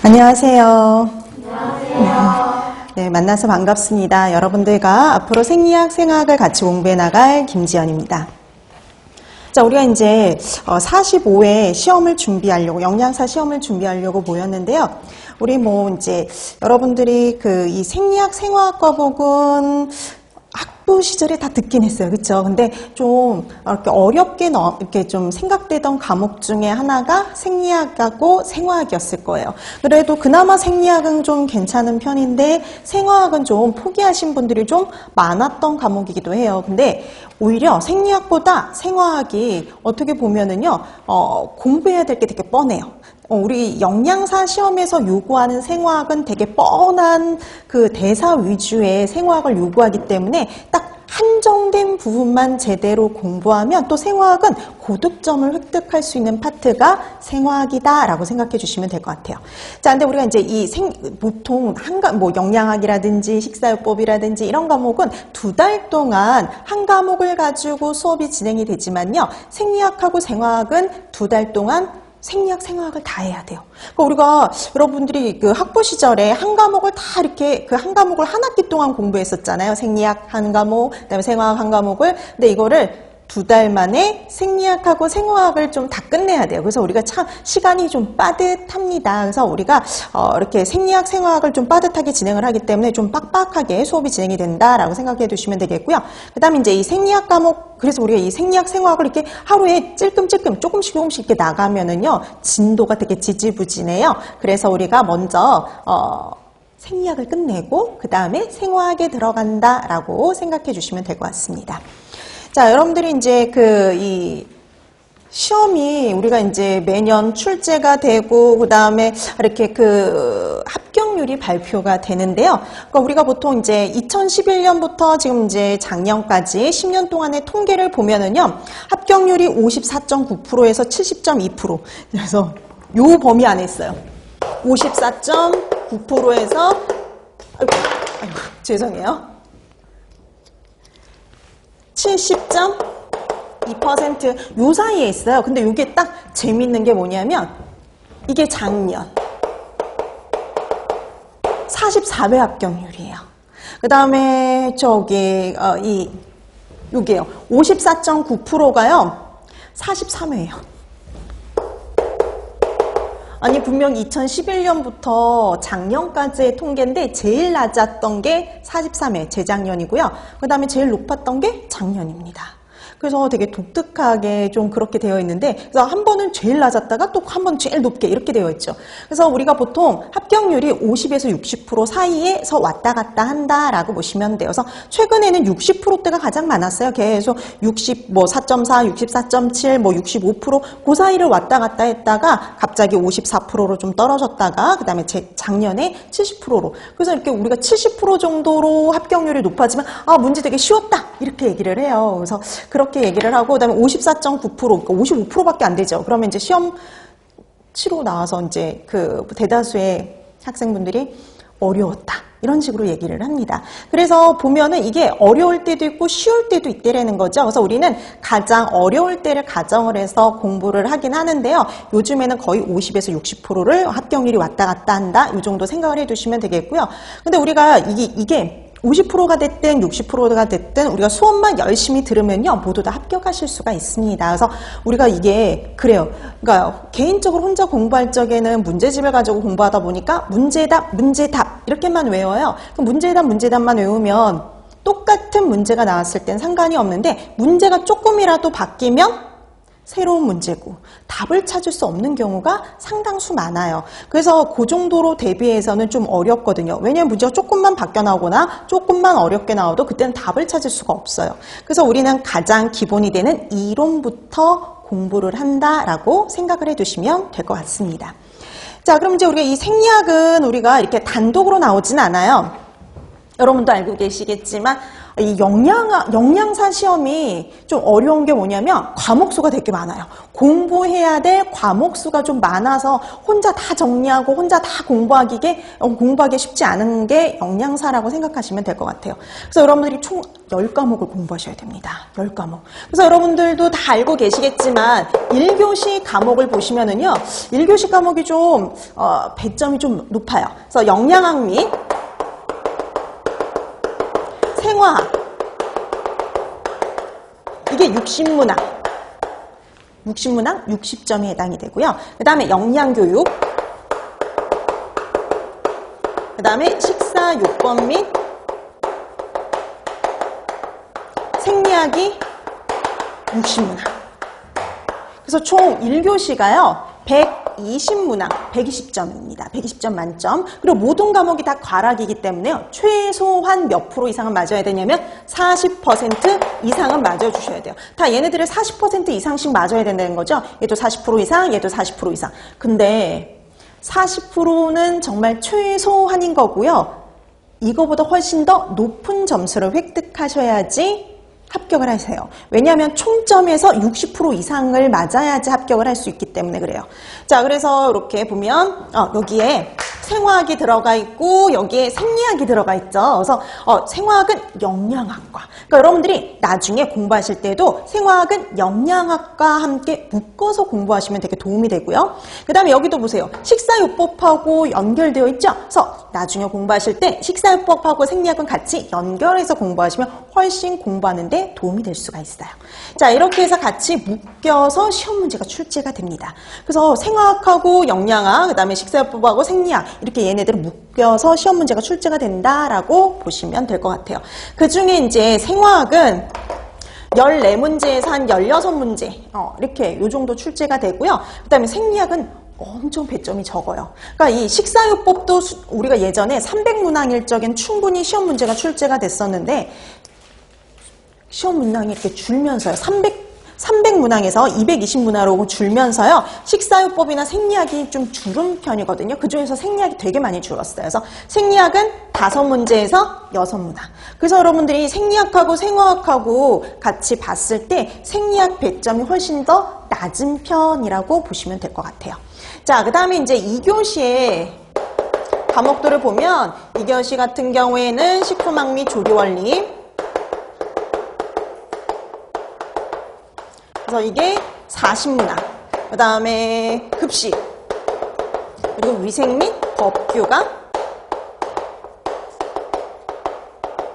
안녕하세요. 네, 만나서 반갑습니다. 여러분들과 앞으로 생리학, 생화학을 같이 공부해 나갈 김지연입니다. 자, 우리가 이제 45회 시험을 준비하려고, 영양사 시험을 준비하려고 모였는데요. 우리 이제 여러분들이 이 생리학, 생화학 과목은 학부 시절에 다 듣긴 했어요. 그쵸? 근데 좀 이렇게 어렵게 이렇게 좀 생각되던 과목 중에 하나가 생리학하고 생화학이었을 거예요. 그래도 그나마 생리학은 좀 괜찮은 편인데 생화학은 좀 포기하신 분들이 좀 많았던 과목이기도 해요. 근데 오히려 생리학보다 생화학이 어떻게 보면은요, 공부해야 될 게 되게 뻔해요. 우리 영양사 시험에서 요구하는 생화학은 되게 뻔한 그 대사 위주의 생화학을 요구하기 때문에 딱 한정된 부분만 제대로 공부하면 또 생화학은 고득점을 획득할 수 있는 파트가 생화학이다라고 생각해 주시면 될 것 같아요. 자, 근데 우리가 이제 보통 영양학이라든지 식사요법이라든지 이런 과목은 2달 동안 한 과목을 가지고 수업이 진행이 되지만요. 생리학하고 생화학은 2달 동안 생리학, 생화학을 다 해야 돼요. 그러니까 우리가 여러분들이 학부 시절에 한 과목을 다 이렇게 한 과목을 한 학기 동안 공부했었잖아요. 생리학 한 과목, 그다음에 생화학 한 과목을. 근데 이거를 2달 만에 생리학하고 생화학을 좀 다 끝내야 돼요. 그래서 우리가 참 시간이 좀 빠듯합니다. 그래서 우리가 이렇게 생리학, 생화학을 좀 빠듯하게 진행을 하기 때문에 좀 빡빡하게 수업이 진행이 된다라고 생각해 두시면 되겠고요. 그 다음에 이제 이 생리학 과목, 그래서 우리가 이 생리학, 생화학을 이렇게 하루에 찔끔찔끔 조금씩 이렇게 나가면은요, 진도가 되게 지지부진해요. 그래서 우리가 먼저, 생리학을 끝내고, 그 다음에 생화학에 들어간다라고 생각해 주시면 될 것 같습니다. 자, 여러분들이 이제 이 시험이 우리가 이제 매년 출제가 되고, 그 다음에 이렇게 합격률이 발표가 되는데요. 그러니까 우리가 보통 이제 2011년부터 지금 이제 작년까지 10년 동안의 통계를 보면은요, 합격률이 54.9%에서 70.2%. 그래서 요 범위 안에 있어요. 54.9%에서, 아이고, 죄송해요. 70.2% 요 사이에 있어요. 근데 이게 딱 재밌는 게 뭐냐면 이게 작년 44배 합격률이에요. 그 다음에 요게요. 54.9%가요. 43회예요. 아니 분명 2011년부터 작년까지의 통계인데 제일 낮았던 게 43회, 재작년이고요. 그 다음에 제일 높았던 게 작년입니다. 그래서 되게 독특하게 좀 그렇게 되어 있는데, 그래서 한 번은 제일 낮았다가 또 한 번 제일 높게 이렇게 되어 있죠. 그래서 우리가 보통 합격률이 50에서 60% 사이에서 왔다 갔다 한다라고 보시면 돼요. 그래서 최근에는 60%대가 가장 많았어요. 계속 4.4, 64.7, 65% 그 사이를 왔다 갔다 했다가 갑자기 54%로 좀 떨어졌다가 그 다음에 작년에 70%로. 그래서 이렇게 우리가 70% 정도로 합격률이 높아지면 문제 되게 쉬웠다 이렇게 얘기를 해요. 그래서 그렇게 얘기를 하고, 그 다음에 54.9%, 그러니까 55%밖에 안 되죠. 그러면 이제 시험 치러 나와서 이제 대다수의 학생분들이 어려웠다. 이런 식으로 얘기를 합니다. 그래서 보면은 이게 어려울 때도 있고 쉬울 때도 있다라는 거죠. 그래서 우리는 가장 어려울 때를 가정을 해서 공부를 하긴 하는데요. 요즘에는 거의 50에서 60%를 합격률이 왔다 갔다 한다. 이 정도 생각을 해두시면 되겠고요. 근데 우리가 이게 50%가 됐든 60%가 됐든 우리가 수업만 열심히 들으면요, 모두 다 합격하실 수가 있습니다. 그래서 우리가 이게 그래요. 그러니까 개인적으로 혼자 공부할 적에는 문제집을 가지고 공부하다 보니까 문제답, 문제답 이렇게만 외워요. 문제답만 외우면 똑같은 문제가 나왔을 땐 상관이 없는데 문제가 조금이라도 바뀌면 새로운 문제고 답을 찾을 수 없는 경우가 상당수 많아요. 그래서 그 정도로 대비해서는 좀 어렵거든요. 왜냐하면 문제가 조금만 바뀌어 나오거나 조금만 어렵게 나와도 그때는 답을 찾을 수가 없어요. 그래서 우리는 가장 기본이 되는 이론부터 공부를 한다라고 생각을 해두시면 될 것 같습니다. 자, 그럼 이제 우리가 이 생리학은 우리가 이렇게 단독으로 나오진 않아요. 여러분도 알고 계시겠지만 이 영양사 시험이 좀 어려운 게 뭐냐면 과목 수가 되게 많아요. 공부해야 될 과목 수가 좀 많아서 혼자 다 정리하고 혼자 다 공부하기 쉽지 않은 게 영양사라고 생각하시면 될 것 같아요. 그래서 여러분들이 총 10과목을 공부하셔야 됩니다. 10과목. 그래서 여러분들도 다 알고 계시겠지만 1교시 과목을 보시면은요. 1교시 과목이 좀 배점이 좀 높아요. 그래서 영양학 및 생화학 이게 60문항 60점에 해당이 되고요. 그 다음에 영양교육, 그 다음에 식사요법 및 생리학이 60문항. 그래서 총 1교시가요. 120문항, 120점입니다. 120점 만점. 그리고 모든 과목이 다 과락이기 때문에요. 최소한 몇 프로 이상은 맞아야 되냐면 40% 이상은 맞아주셔야 돼요. 다 얘네들을 40% 이상씩 맞아야 된다는 거죠. 얘도 40% 이상, 얘도 40% 이상. 근데 40%는 정말 최소한인 거고요. 이거보다 훨씬 더 높은 점수를 획득하셔야지 합격을 하세요. 왜냐하면 총점에서 60% 이상을 맞아야지 합격을 할 수 있기 때문에 그래요. 자, 그래서 이렇게 보면 여기에 생화학이 들어가 있고 여기에 생리학이 들어가 있죠. 그래서 생화학은 영양학과. 그러니까 여러분들이 나중에 공부하실 때도 생화학은 영양학과 함께 묶어서 공부하시면 되게 도움이 되고요. 그 다음에 여기도 보세요. 식사요법하고 연결되어 있죠. 그래서 나중에 공부하실 때 식사요법하고 생리학은 같이 연결해서 공부하시면 훨씬 공부하는데 도움이 될 수가 있어요. 자, 이렇게 해서 같이 묶여서 시험 문제가 출제가 됩니다. 그래서 생화학하고 영양학, 그 다음에 식사요법하고 생리학 이렇게 얘네들은 묶여서 시험 문제가 출제가 된다라고 보시면 될 것 같아요. 그 중에 이제 생화학은 14문제에서 한 16문제 이렇게 요 정도 출제가 되고요. 그 다음에 생리학은 엄청 배점이 적어요. 그러니까 이 식사요법도 우리가 예전에 300문항일 적엔 충분히 시험 문제가 출제가 됐었는데 시험 문항이 이렇게 줄면서요. 300문항에서 220문항으로 줄면서요. 식사요법이나 생리학이 좀 줄은 편이거든요. 그중에서 생리학이 되게 많이 줄었어요. 그래서 생리학은 5문제에서 6문항. 그래서 여러분들이 생리학하고 생화학하고 같이 봤을 때 생리학 배점이 훨씬 더 낮은 편이라고 보시면 될 것 같아요. 자, 그 다음에 이제 2교시에 과목들을 보면 2교시 같은 경우에는 식품학 및 조리원리, 그래서 이게 40문항, 그 다음에 급식, 그리고 위생 및 법규가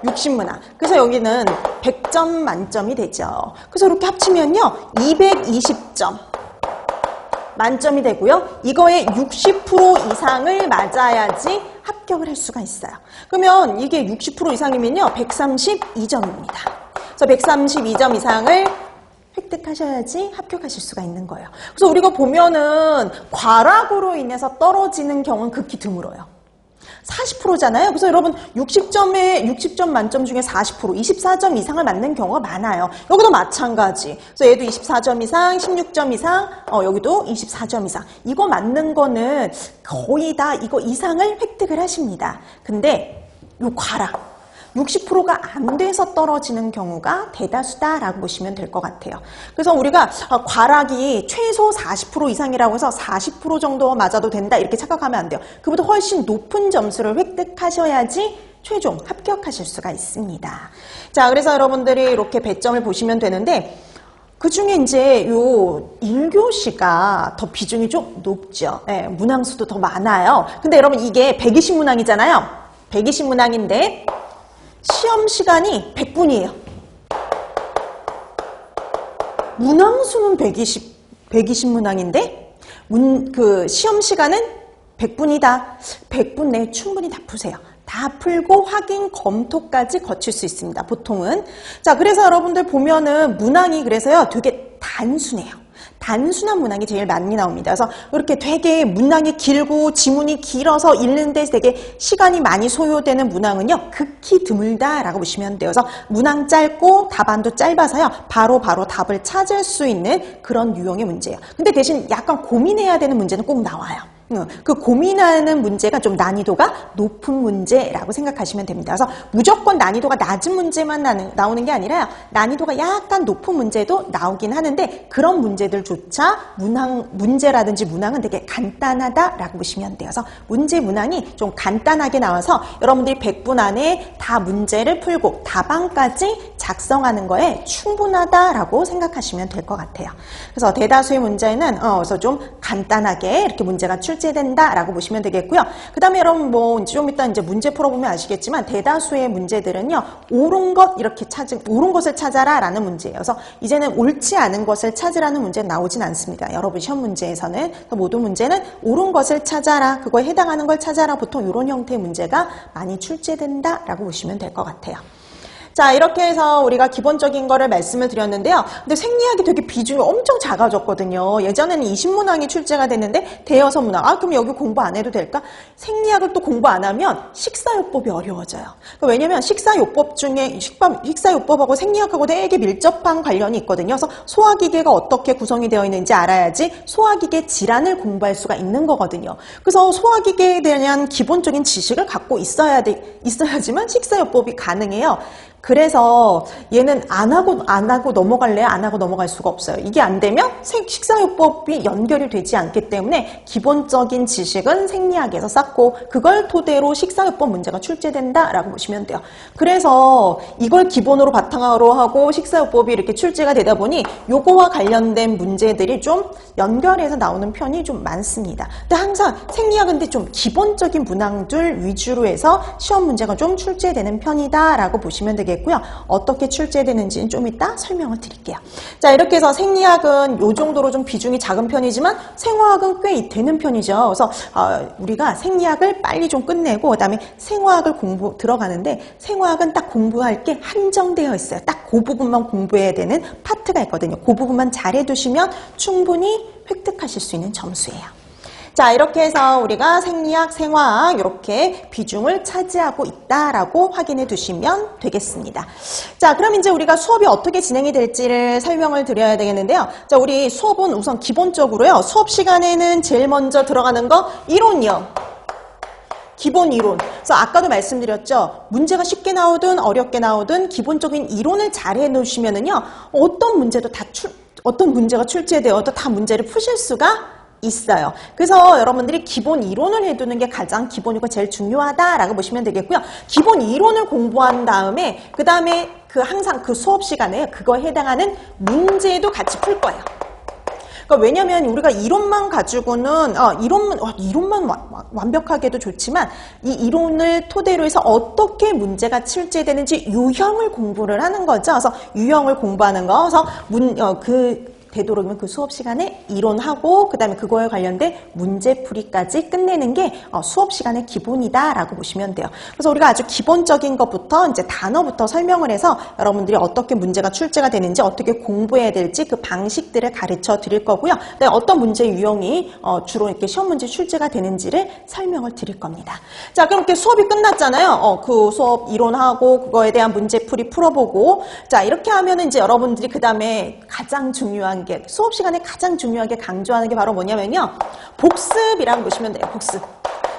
60문항. 그래서 여기는 100점 만점이 되죠. 그래서 이렇게 합치면요, 220점 만점이 되고요. 이거에 60% 이상을 맞아야지 합격을 할 수가 있어요. 그러면 이게 60% 이상이면요, 132점입니다. 그래서 132점 이상을 획득하셔야지 합격하실 수가 있는 거예요. 그래서 우리가 보면은 과락으로 인해서 떨어지는 경우는 극히 드물어요. 40%잖아요. 그래서 여러분 60점 만점 중에 40%, 24점 이상을 맞는 경우가 많아요. 여기도 마찬가지. 그래서 얘도 24점 이상, 16점 이상, 여기도 24점 이상. 이거 맞는 거는 거의 다 이거 이상을 획득을 하십니다. 근데 요 과락. 60%가 안 돼서 떨어지는 경우가 대다수다라고 보시면 될 것 같아요. 그래서 우리가 과락이 최소 40% 이상이라고 해서 40% 정도 맞아도 된다 이렇게 착각하면 안 돼요. 그보다 훨씬 높은 점수를 획득하셔야지 최종 합격하실 수가 있습니다. 자, 그래서 여러분들이 이렇게 배점을 보시면 되는데 그 중에 이제 요 1교시가 더 비중이 좀 높죠. 네, 문항수도 더 많아요. 근데 여러분 이게 120문항이잖아요. 120문항인데 시험 시간이 100분이에요. 문항수는 120문항인데 그 시험 시간은 100분이다. 100분 내에 충분히 다 푸세요. 다 풀고 확인 검토까지 거칠 수 있습니다. 보통은. 자, 그래서 여러분들 보면은 문항이 그래서요 되게 단순해요. 단순한 문항이 제일 많이 나옵니다. 그래서 이렇게 되게 문항이 길고 지문이 길어서 읽는데 되게 시간이 많이 소요되는 문항은요 극히 드물다라고 보시면 돼요. 그래서 문항 짧고 답안도 짧아서요 바로 답을 찾을 수 있는 그런 유형의 문제예요. 근데 대신 약간 고민해야 되는 문제는 꼭 나와요. 그 고민하는 문제가 좀 난이도가 높은 문제라고 생각하시면 됩니다. 그래서 무조건 난이도가 낮은 문제만 나오는 게 아니라 난이도가 약간 높은 문제도 나오긴 하는데 그런 문제들조차 문제라든지 문항은 되게 간단하다라고 보시면 돼요. 그래서 문제 문항이 좀 간단하게 나와서 여러분들이 100분 안에 다 문제를 풀고 답안까지 작성하는 거에 충분하다라고 생각하시면 될 것 같아요. 그래서 대다수의 문제는 그래서 좀 간단하게 이렇게 문제가 출제된다라고 보시면 되겠고요. 그 다음에 여러분 뭐 좀 이따 이제 문제 풀어보면 아시겠지만 대다수의 문제들은요 옳은 것을 찾아라라는 문제예요. 그래서 이제는 옳지 않은 것을 찾으라는 문제는 나오진 않습니다. 여러분 시험 문제에서는 모든 문제는 옳은 것을 찾아라, 그거에 해당하는 걸 찾아라, 보통 이런 형태의 문제가 많이 출제된다라고 보시면 될 것 같아요. 자, 이렇게 해서 우리가 기본적인 거를 말씀을 드렸는데요. 근데 생리학이 되게 비중이 엄청 작아졌거든요. 예전에는 20문항이 출제가 됐는데 대여섯 문항. 그럼 여기 공부 안 해도 될까? 생리학을 또 공부 안 하면 식사요법이 어려워져요. 왜냐면 식사요법 중에 식사요법하고 생리학하고 되게 밀접한 관련이 있거든요. 그래서 소화기계가 어떻게 구성이 되어 있는지 알아야지 소화기계 질환을 공부할 수가 있는 거거든요. 그래서 소화기계에 대한 기본적인 지식을 갖고 있어야지만 식사요법이 가능해요. 그래서 얘는 안 하고 넘어갈래요? 안 하고 넘어갈 수가 없어요. 이게 안 되면 식사요법이 연결이 되지 않기 때문에 기본적인 지식은 생리학에서 쌓고 그걸 토대로 식사요법 문제가 출제된다라고 보시면 돼요. 그래서 이걸 기본으로 바탕으로 하고 식사요법이 이렇게 출제가 되다 보니 요거와 관련된 문제들이 좀 연결해서 나오는 편이 좀 많습니다. 근데 항상 생리학은 근데 좀 기본적인 문항들 위주로 해서 시험 문제가 좀 출제되는 편이다라고 보시면 되겠고요. 어떻게 출제되는지는 좀 이따 설명을 드릴게요. 자, 이렇게 해서 생리학은 요 정도로 좀 비중이 작은 편이지만 생화학은 꽤 되는 편이죠. 그래서 우리가 생리학을 빨리 좀 끝내고 그다음에 생화학을 들어가는데 생화학은 딱 공부할 게 한정되어 있어요. 딱 그 부분만 공부해야 되는 파트가 있거든요. 그 부분만 잘 해두시면 충분히 획득하실 수 있는 점수예요. 자, 이렇게 해서 우리가 생리학, 생화학 이렇게 비중을 차지하고 있다라고 확인해 두시면 되겠습니다. 자, 그럼 이제 우리가 수업이 어떻게 진행이 될지를 설명을 드려야 되겠는데요. 자, 우리 수업은 우선 기본적으로요. 수업 시간에는 제일 먼저 들어가는 거 이론이요. 기본 이론. 그래서 아까도 말씀드렸죠. 문제가 쉽게 나오든 어렵게 나오든 기본적인 이론을 잘 해놓으시면은요. 어떤 문제가 출제되어도 다 문제를 푸실 수가 있어요. 그래서 여러분들이 기본 이론을 해두는 게 가장 기본이고 제일 중요하다라고 보시면 되겠고요. 기본 이론을 공부한 다음에 그 다음에 항상 그 수업 시간에 그거에 해당하는 문제도 같이 풀 거예요. 그러니까 왜냐면 우리가 이론만 가지고는 이론만 완벽하게도 좋지만 이 이론을 토대로 해서 어떻게 문제가 출제되는지 유형을 공부를 하는 거죠. 그래서 유형을 공부하는 거. 그래서 되도록이면 그 수업 시간에 이론하고 그 다음에 그거에 관련된 문제풀이까지 끝내는 게 수업 시간의 기본이다라고 보시면 돼요. 그래서 우리가 아주 기본적인 것부터 이제 단어부터 설명을 해서 여러분들이 어떻게 문제가 출제가 되는지 어떻게 공부해야 될지 그 방식들을 가르쳐 드릴 거고요. 그다음에 어떤 문제 유형이 주로 이렇게 시험 문제 출제가 되는지를 설명을 드릴 겁니다. 자, 그럼 이렇게 수업이 끝났잖아요. 그 수업 이론하고 그거에 대한 문제풀이 풀어보고 자, 이렇게 하면은 이제 여러분들이 그 다음에 가장 중요한 게 수업 시간에 가장 중요하게 강조하는 게 바로 뭐냐면요. 복습이라고 보시면 돼요. 복습.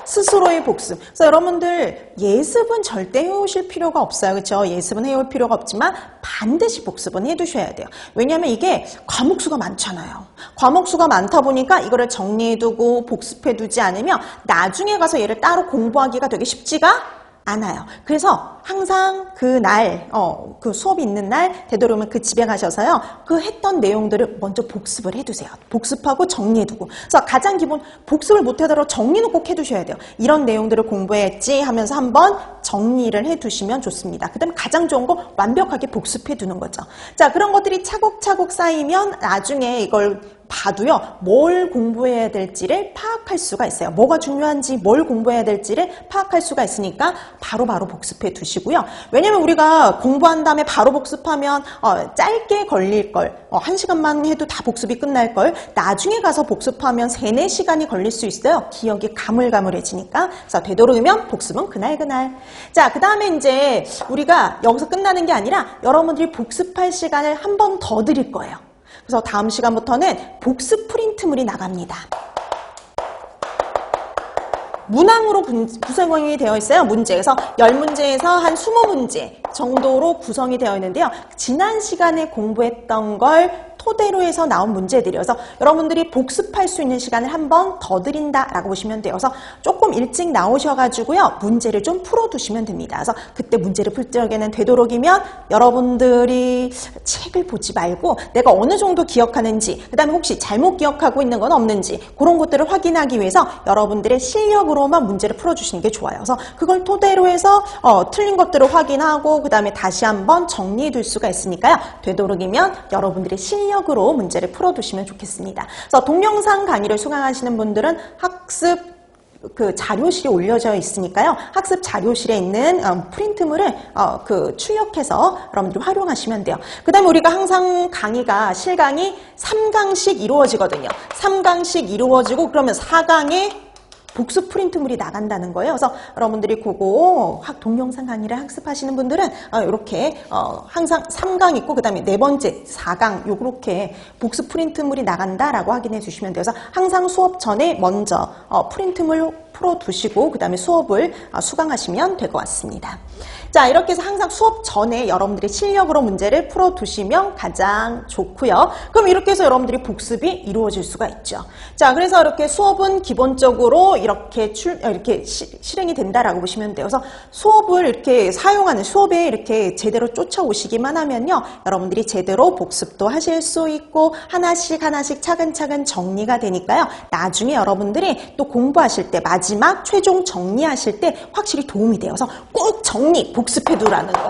스스로의 복습. 그래서 여러분들 예습은 절대 해오실 필요가 없어요. 그렇죠? 예습은 해올 필요가 없지만 반드시 복습은 해두셔야 돼요. 왜냐하면 이게 과목 수가 많잖아요. 과목 수가 많다 보니까 이거를 정리해두고 복습해두지 않으면 나중에 가서 얘를 따로 공부하기가 되게 쉽지가 않아요. 그래서 항상 그 수업이 있는 날 되도록이면 그 집에 가셔서요. 그 했던 내용들을 먼저 복습을 해두세요. 복습하고 정리해두고. 그래서 가장 기본 복습을 못하더라도 정리는 꼭 해두셔야 돼요. 이런 내용들을 공부했지 하면서 한번 정리를 해두시면 좋습니다. 그 다음에 가장 좋은 거 완벽하게 복습해두는 거죠. 자, 그런 것들이 차곡차곡 쌓이면 나중에 이걸 봐도요. 뭘 공부해야 될지를 파악할 수가 있어요. 뭐가 중요한지 뭘 공부해야 될지를 파악할 수가 있으니까 바로바로 복습해 두시고요. 왜냐면 우리가 공부한 다음에 바로 복습하면 짧게 걸릴 걸 1시간만 해도 다 복습이 끝날 걸 나중에 가서 복습하면 3-4시간이 걸릴 수 있어요. 기억이 가물가물해지니까. 그래서 되도록이면 복습은 그날그날. 자, 그 다음에 이제 우리가 여기서 끝나는 게 아니라 여러분들이 복습할 시간을 한 번 더 드릴 거예요. 그래서 다음 시간부터는 복습 프린트물이 나갑니다. 문항으로 구성이 되어 있어요. 문제. 그래서 10문제에서 한 20문제 정도로 구성이 되어 있는데요. 지난 시간에 공부했던 걸 토대로 해서 나온 문제들이어서 여러분들이 복습할 수 있는 시간을 한 번 더 드린다라고 보시면 돼요. 그래서 조금 일찍 나오셔가지고요. 문제를 좀 풀어두시면 됩니다. 그래서 그때 문제를 풀 적에는 되도록이면 여러분들이 책을 보지 말고 내가 어느 정도 기억하는지, 그 다음에 혹시 잘못 기억하고 있는 건 없는지 그런 것들을 확인하기 위해서 여러분들의 실력으로만 문제를 풀어주시는 게 좋아요. 그래서 그걸 토대로 해서 틀린 것들을 확인하고 그 다음에 다시 한번 정리해 둘 수가 있으니까요. 되도록이면 여러분들의 실력으로 문제를 풀어두시면 좋겠습니다. 그래서 동영상 강의를 수강하시는 분들은 학습 자료실에 올려져 있으니까요. 학습 자료실에 있는 프린트물을 출력해서 여러분들이 활용하시면 돼요. 그 다음에 우리가 항상 강의가 실강이 3강씩 이루어지거든요. 3강씩 이루어지고 그러면 4강에 복습 프린트물이 나간다는 거예요. 그래서 여러분들이 그거 동영상 강의를 학습하시는 분들은 이렇게 항상 3강 있고 그 다음에 4번째 4강 요렇게 복습 프린트물이 나간다라고 확인해 주시면 돼요. 그래서 항상 수업 전에 먼저 프린트물 풀어두시고 그 다음에 수업을 수강하시면 될 것 같습니다. 자, 이렇게 해서 항상 수업 전에 여러분들이 실력으로 문제를 풀어두시면 가장 좋고요. 그럼 이렇게 해서 여러분들이 복습이 이루어질 수가 있죠. 자, 그래서 이렇게 수업은 기본적으로 이렇게 실행이 된다라고 보시면 돼요. 그래서 수업을 이렇게 사용하는 수업에 이렇게 제대로 쫓아오시기만 하면요. 여러분들이 제대로 복습도 하실 수 있고 하나씩 차근차근 정리가 되니까요. 나중에 여러분들이 또 공부하실 때 마지막 최종 정리하실 때 확실히 도움이 돼요. 그래서 꼭 복습해두라는 거.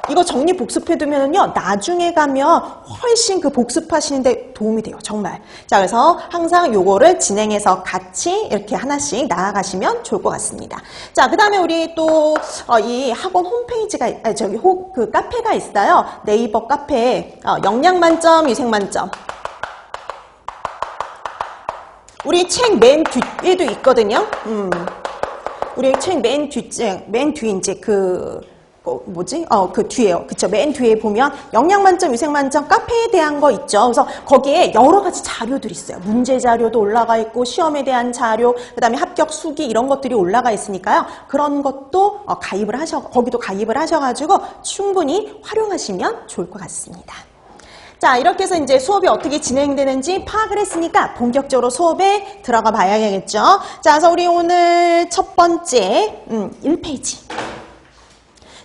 이거 정리 복습해두면요. 나중에 가면 훨씬 그 복습하시는데 도움이 돼요. 정말. 자, 그래서 항상 요거를 진행해서 같이 이렇게 하나씩 나아가시면 좋을 것 같습니다. 자, 그 다음에 우리 또 이 학원 홈페이지가, 그 카페가 있어요. 네이버 카페에 영양 만점, 위생 만점. 우리 책 맨 뒤에도 있거든요. 우리 책 맨 뒤에 이제 그 뒤에요. 그쵸. 맨 뒤에 보면 영양만점, 위생만점 카페에 대한 거 있죠. 그래서 거기에 여러 가지 자료들이 있어요. 문제 자료도 올라가 있고, 시험에 대한 자료, 그 다음에 합격 수기 이런 것들이 올라가 있으니까요. 그런 것도 거기도 가입을 하셔가지고 충분히 활용하시면 좋을 것 같습니다. 자, 이렇게 해서 이제 수업이 어떻게 진행되는지 파악을 했으니까 본격적으로 수업에 들어가 봐야겠죠. 자, 그래서 우리 오늘 첫 번째 1페이지.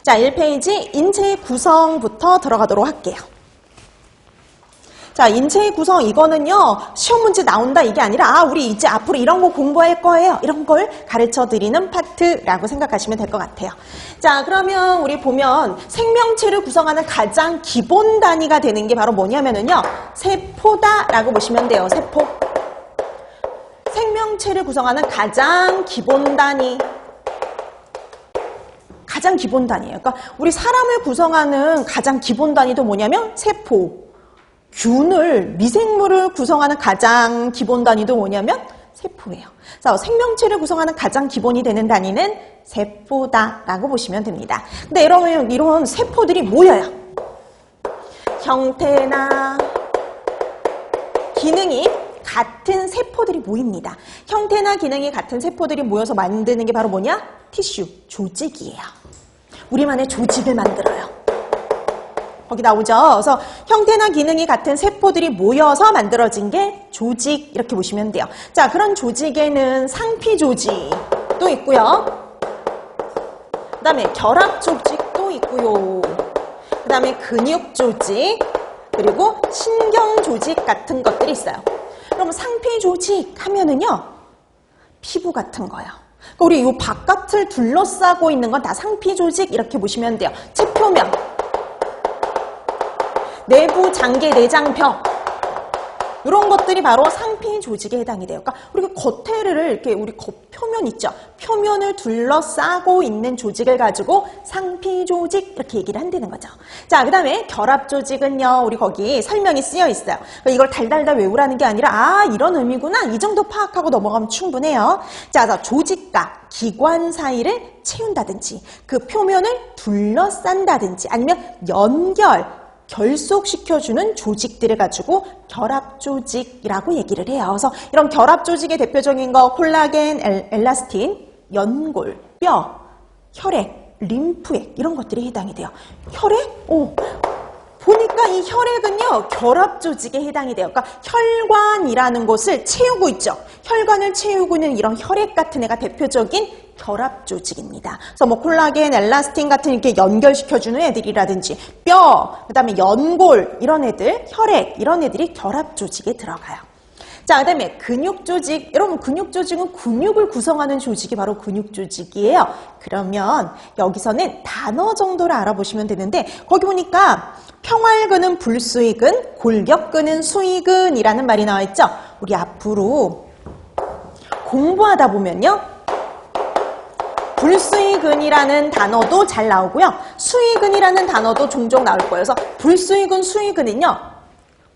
자, 1페이지 인체의 구성부터 들어가도록 할게요. 자, 인체의 구성 이거는요. 시험 문제 나온다 이게 아니라 우리 이제 앞으로 이런 거 공부할 거예요. 이런 걸 가르쳐 드리는 파트라고 생각하시면 될 것 같아요. 자, 그러면 우리 보면 생명체를 구성하는 가장 기본 단위가 되는 게 바로 뭐냐면은요. 세포다라고 보시면 돼요. 세포. 생명체를 구성하는 가장 기본 단위. 가장 기본 단위예요. 그러니까 우리 사람을 구성하는 가장 기본 단위도 뭐냐면 세포. 균을, 미생물을 구성하는 가장 기본 단위도 뭐냐면 세포예요. 그래서 생명체를 구성하는 가장 기본이 되는 단위는 세포다라고 보시면 됩니다. 근데 이런 세포들이 모여요. 형태나 기능이 같은 세포들이 모입니다. 형태나 기능이 같은 세포들이 모여서 만드는 게 바로 뭐냐? 티슈, 조직이에요. 우리만의 조직을 만들어요. 거기 나오죠. 그래서 형태나 기능이 같은 세포들이 모여서 만들어진 게 조직 이렇게 보시면 돼요. 자, 그런 조직에는 상피 조직도 있고요. 그 다음에 결합 조직도 있고요. 그 다음에 근육 조직 그리고 신경 조직 같은 것들이 있어요. 그럼 상피 조직 하면은요. 피부 같은 거요. 그러니까 우리 이 바깥을 둘러싸고 있는 건 다 상피 조직 이렇게 보시면 돼요. 체표면. 내부 장계, 내장벽 이런 것들이 바로 상피 조직에 해당이 돼요. 그러니까 우리가 겉에를 이렇게 우리 겉표면 있죠. 표면을 둘러싸고 있는 조직을 가지고 상피 조직 이렇게 얘기를 한다는 거죠. 자, 그 다음에 결합 조직은요. 우리 거기 설명이 쓰여 있어요. 그러니까 이걸 달달달 외우라는 게 아니라 이런 의미구나. 이 정도 파악하고 넘어가면 충분해요. 자, 그래서 조직과 기관 사이를 채운다든지 그 표면을 둘러싼다든지 아니면 결속시켜주는 조직들을 가지고 결합조직이라고 얘기를 해요. 그래서 이런 결합조직의 대표적인 거 콜라겐, 엘라스틴, 연골, 뼈, 혈액, 림프액 이런 것들이 해당이 돼요. 혈액? 보니까 이 혈액은요, 결합 조직에 해당이 돼요. 그러니까 혈관이라는 곳을 채우고 있죠. 혈관을 채우고 있는 이런 혈액 같은 애가 대표적인 결합 조직입니다. 그래서 뭐 콜라겐, 엘라스틴 같은 이렇게 연결시켜주는 애들이라든지 뼈, 그 다음에 연골 이런 애들, 혈액 이런 애들이 결합 조직에 들어가요. 자, 그 다음에 근육 조직. 여러분, 근육 조직은 근육을 구성하는 조직이 바로 근육 조직이에요. 그러면 여기서는 단어 정도를 알아보시면 되는데 거기 보니까 평활근은 불수의근, 골격근은 수의근이라는 말이 나와 있죠. 우리 앞으로 공부하다 보면요. 불수의근이라는 단어도 잘 나오고요. 수의근이라는 단어도 종종 나올 거예요. 그래서 불수의근, 수의근은요.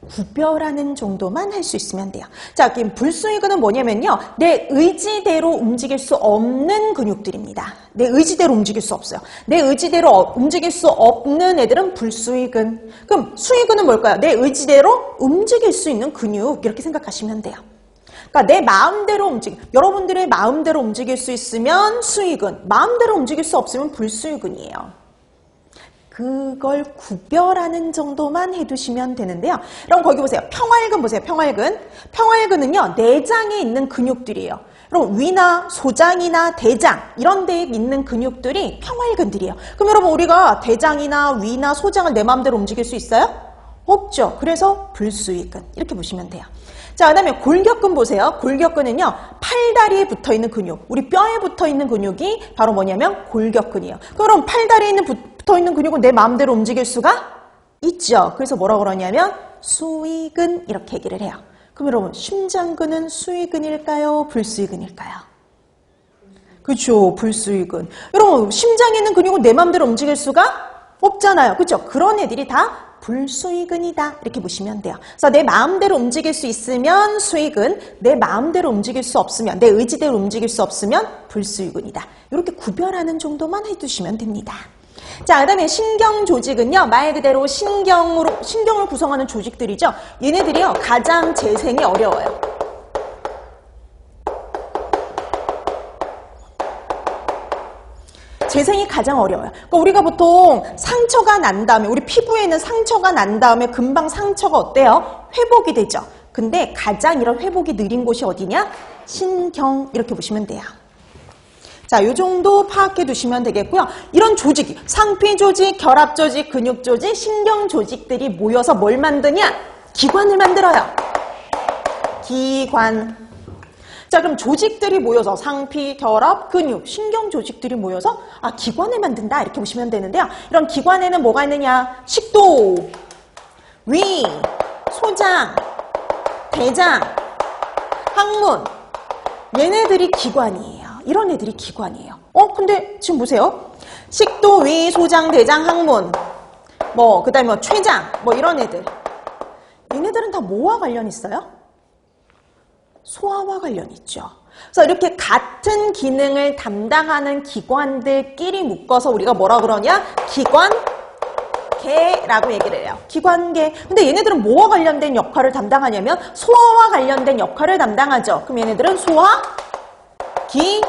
구별하는 정도만 할 수 있으면 돼요. 자, 불수의근은 뭐냐면요. 내 의지대로 움직일 수 없는 근육들입니다. 내 의지대로 움직일 수 없어요. 내 의지대로 움직일 수 없는 애들은 불수의근. 그럼 수의근은 뭘까요? 내 의지대로 움직일 수 있는 근육 이렇게 생각하시면 돼요. 그러니까 내 마음대로 여러분들의 마음대로 움직일 수 있으면 수의근, 마음대로 움직일 수 없으면 불수의근이에요. 그걸 구별하는 정도만 해두시면 되는데요. 그럼 거기 보세요. 평활근 보세요. 평활근. 평활근은요. 내장에 있는 근육들이에요. 그럼 위나 소장이나 대장 이런 데에 있는 근육들이 평활근들이에요. 그럼 여러분 우리가 대장이나 위나 소장을 내 마음대로 움직일 수 있어요? 없죠. 그래서 불수의근 이렇게 보시면 돼요. 자, 그 다음에 골격근 보세요. 골격근은요. 팔다리에 붙어있는 근육, 우리 뼈에 붙어있는 근육이 바로 뭐냐면 골격근이에요. 그럼 팔다리에 붙어있는 근육은 내 마음대로 움직일 수가 있죠. 그래서 뭐라고 그러냐면 수의근 이렇게 얘기를 해요. 그럼 여러분 심장근은 수의근일까요? 불수의근일까요? 그렇죠. 불수의근. 여러분 심장에 있는 근육은 내 마음대로 움직일 수가 없잖아요. 그렇죠? 그런 애들이 다 불수의근이다 이렇게 보시면 돼요. 그래서 내 마음대로 움직일 수 있으면 수의근, 내 마음대로 움직일 수 없으면, 내 의지대로 움직일 수 없으면 불수의근이다. 이렇게 구별하는 정도만 해두시면 됩니다. 자, 그 다음에 신경조직은요, 말 그대로 신경을 구성하는 조직들이죠. 얘네들이요, 가장 재생이 어려워요. 재생이 가장 어려워요. 그러니까 우리가 보통 상처가 난 다음에, 우리 피부에는 상처가 난 다음에 금방 상처가 어때요? 회복이 되죠. 근데 가장 이런 회복이 느린 곳이 어디냐? 신경, 이렇게 보시면 돼요. 자, 요 정도 파악해 두시면 되겠고요. 이런 조직, 상피 조직, 결합 조직, 근육 조직, 신경 조직들이 모여서 뭘 만드냐? 기관을 만들어요. 기관. 자, 그럼 조직들이 모여서 상피, 결합, 근육, 신경 조직들이 모여서 기관을 만든다 이렇게 보시면 되는데요. 이런 기관에는 뭐가 있느냐? 식도, 위, 소장, 대장, 항문. 얘네들이 기관이에요. 이런 애들이 기관이에요. 근데 지금 보세요. 식도, 위, 소장, 대장, 항문. 그 다음에 췌장, 이런 애들. 얘네들은 다 뭐와 관련 있어요? 소화와 관련이 있죠. 그래서 이렇게 같은 기능을 담당하는 기관들끼리 묶어서 우리가 뭐라 그러냐? 기관계라고 얘기를 해요. 기관계. 근데 얘네들은 뭐와 관련된 역할을 담당하냐면 소화와 관련된 역할을 담당하죠. 그럼 얘네들은 소화, 기,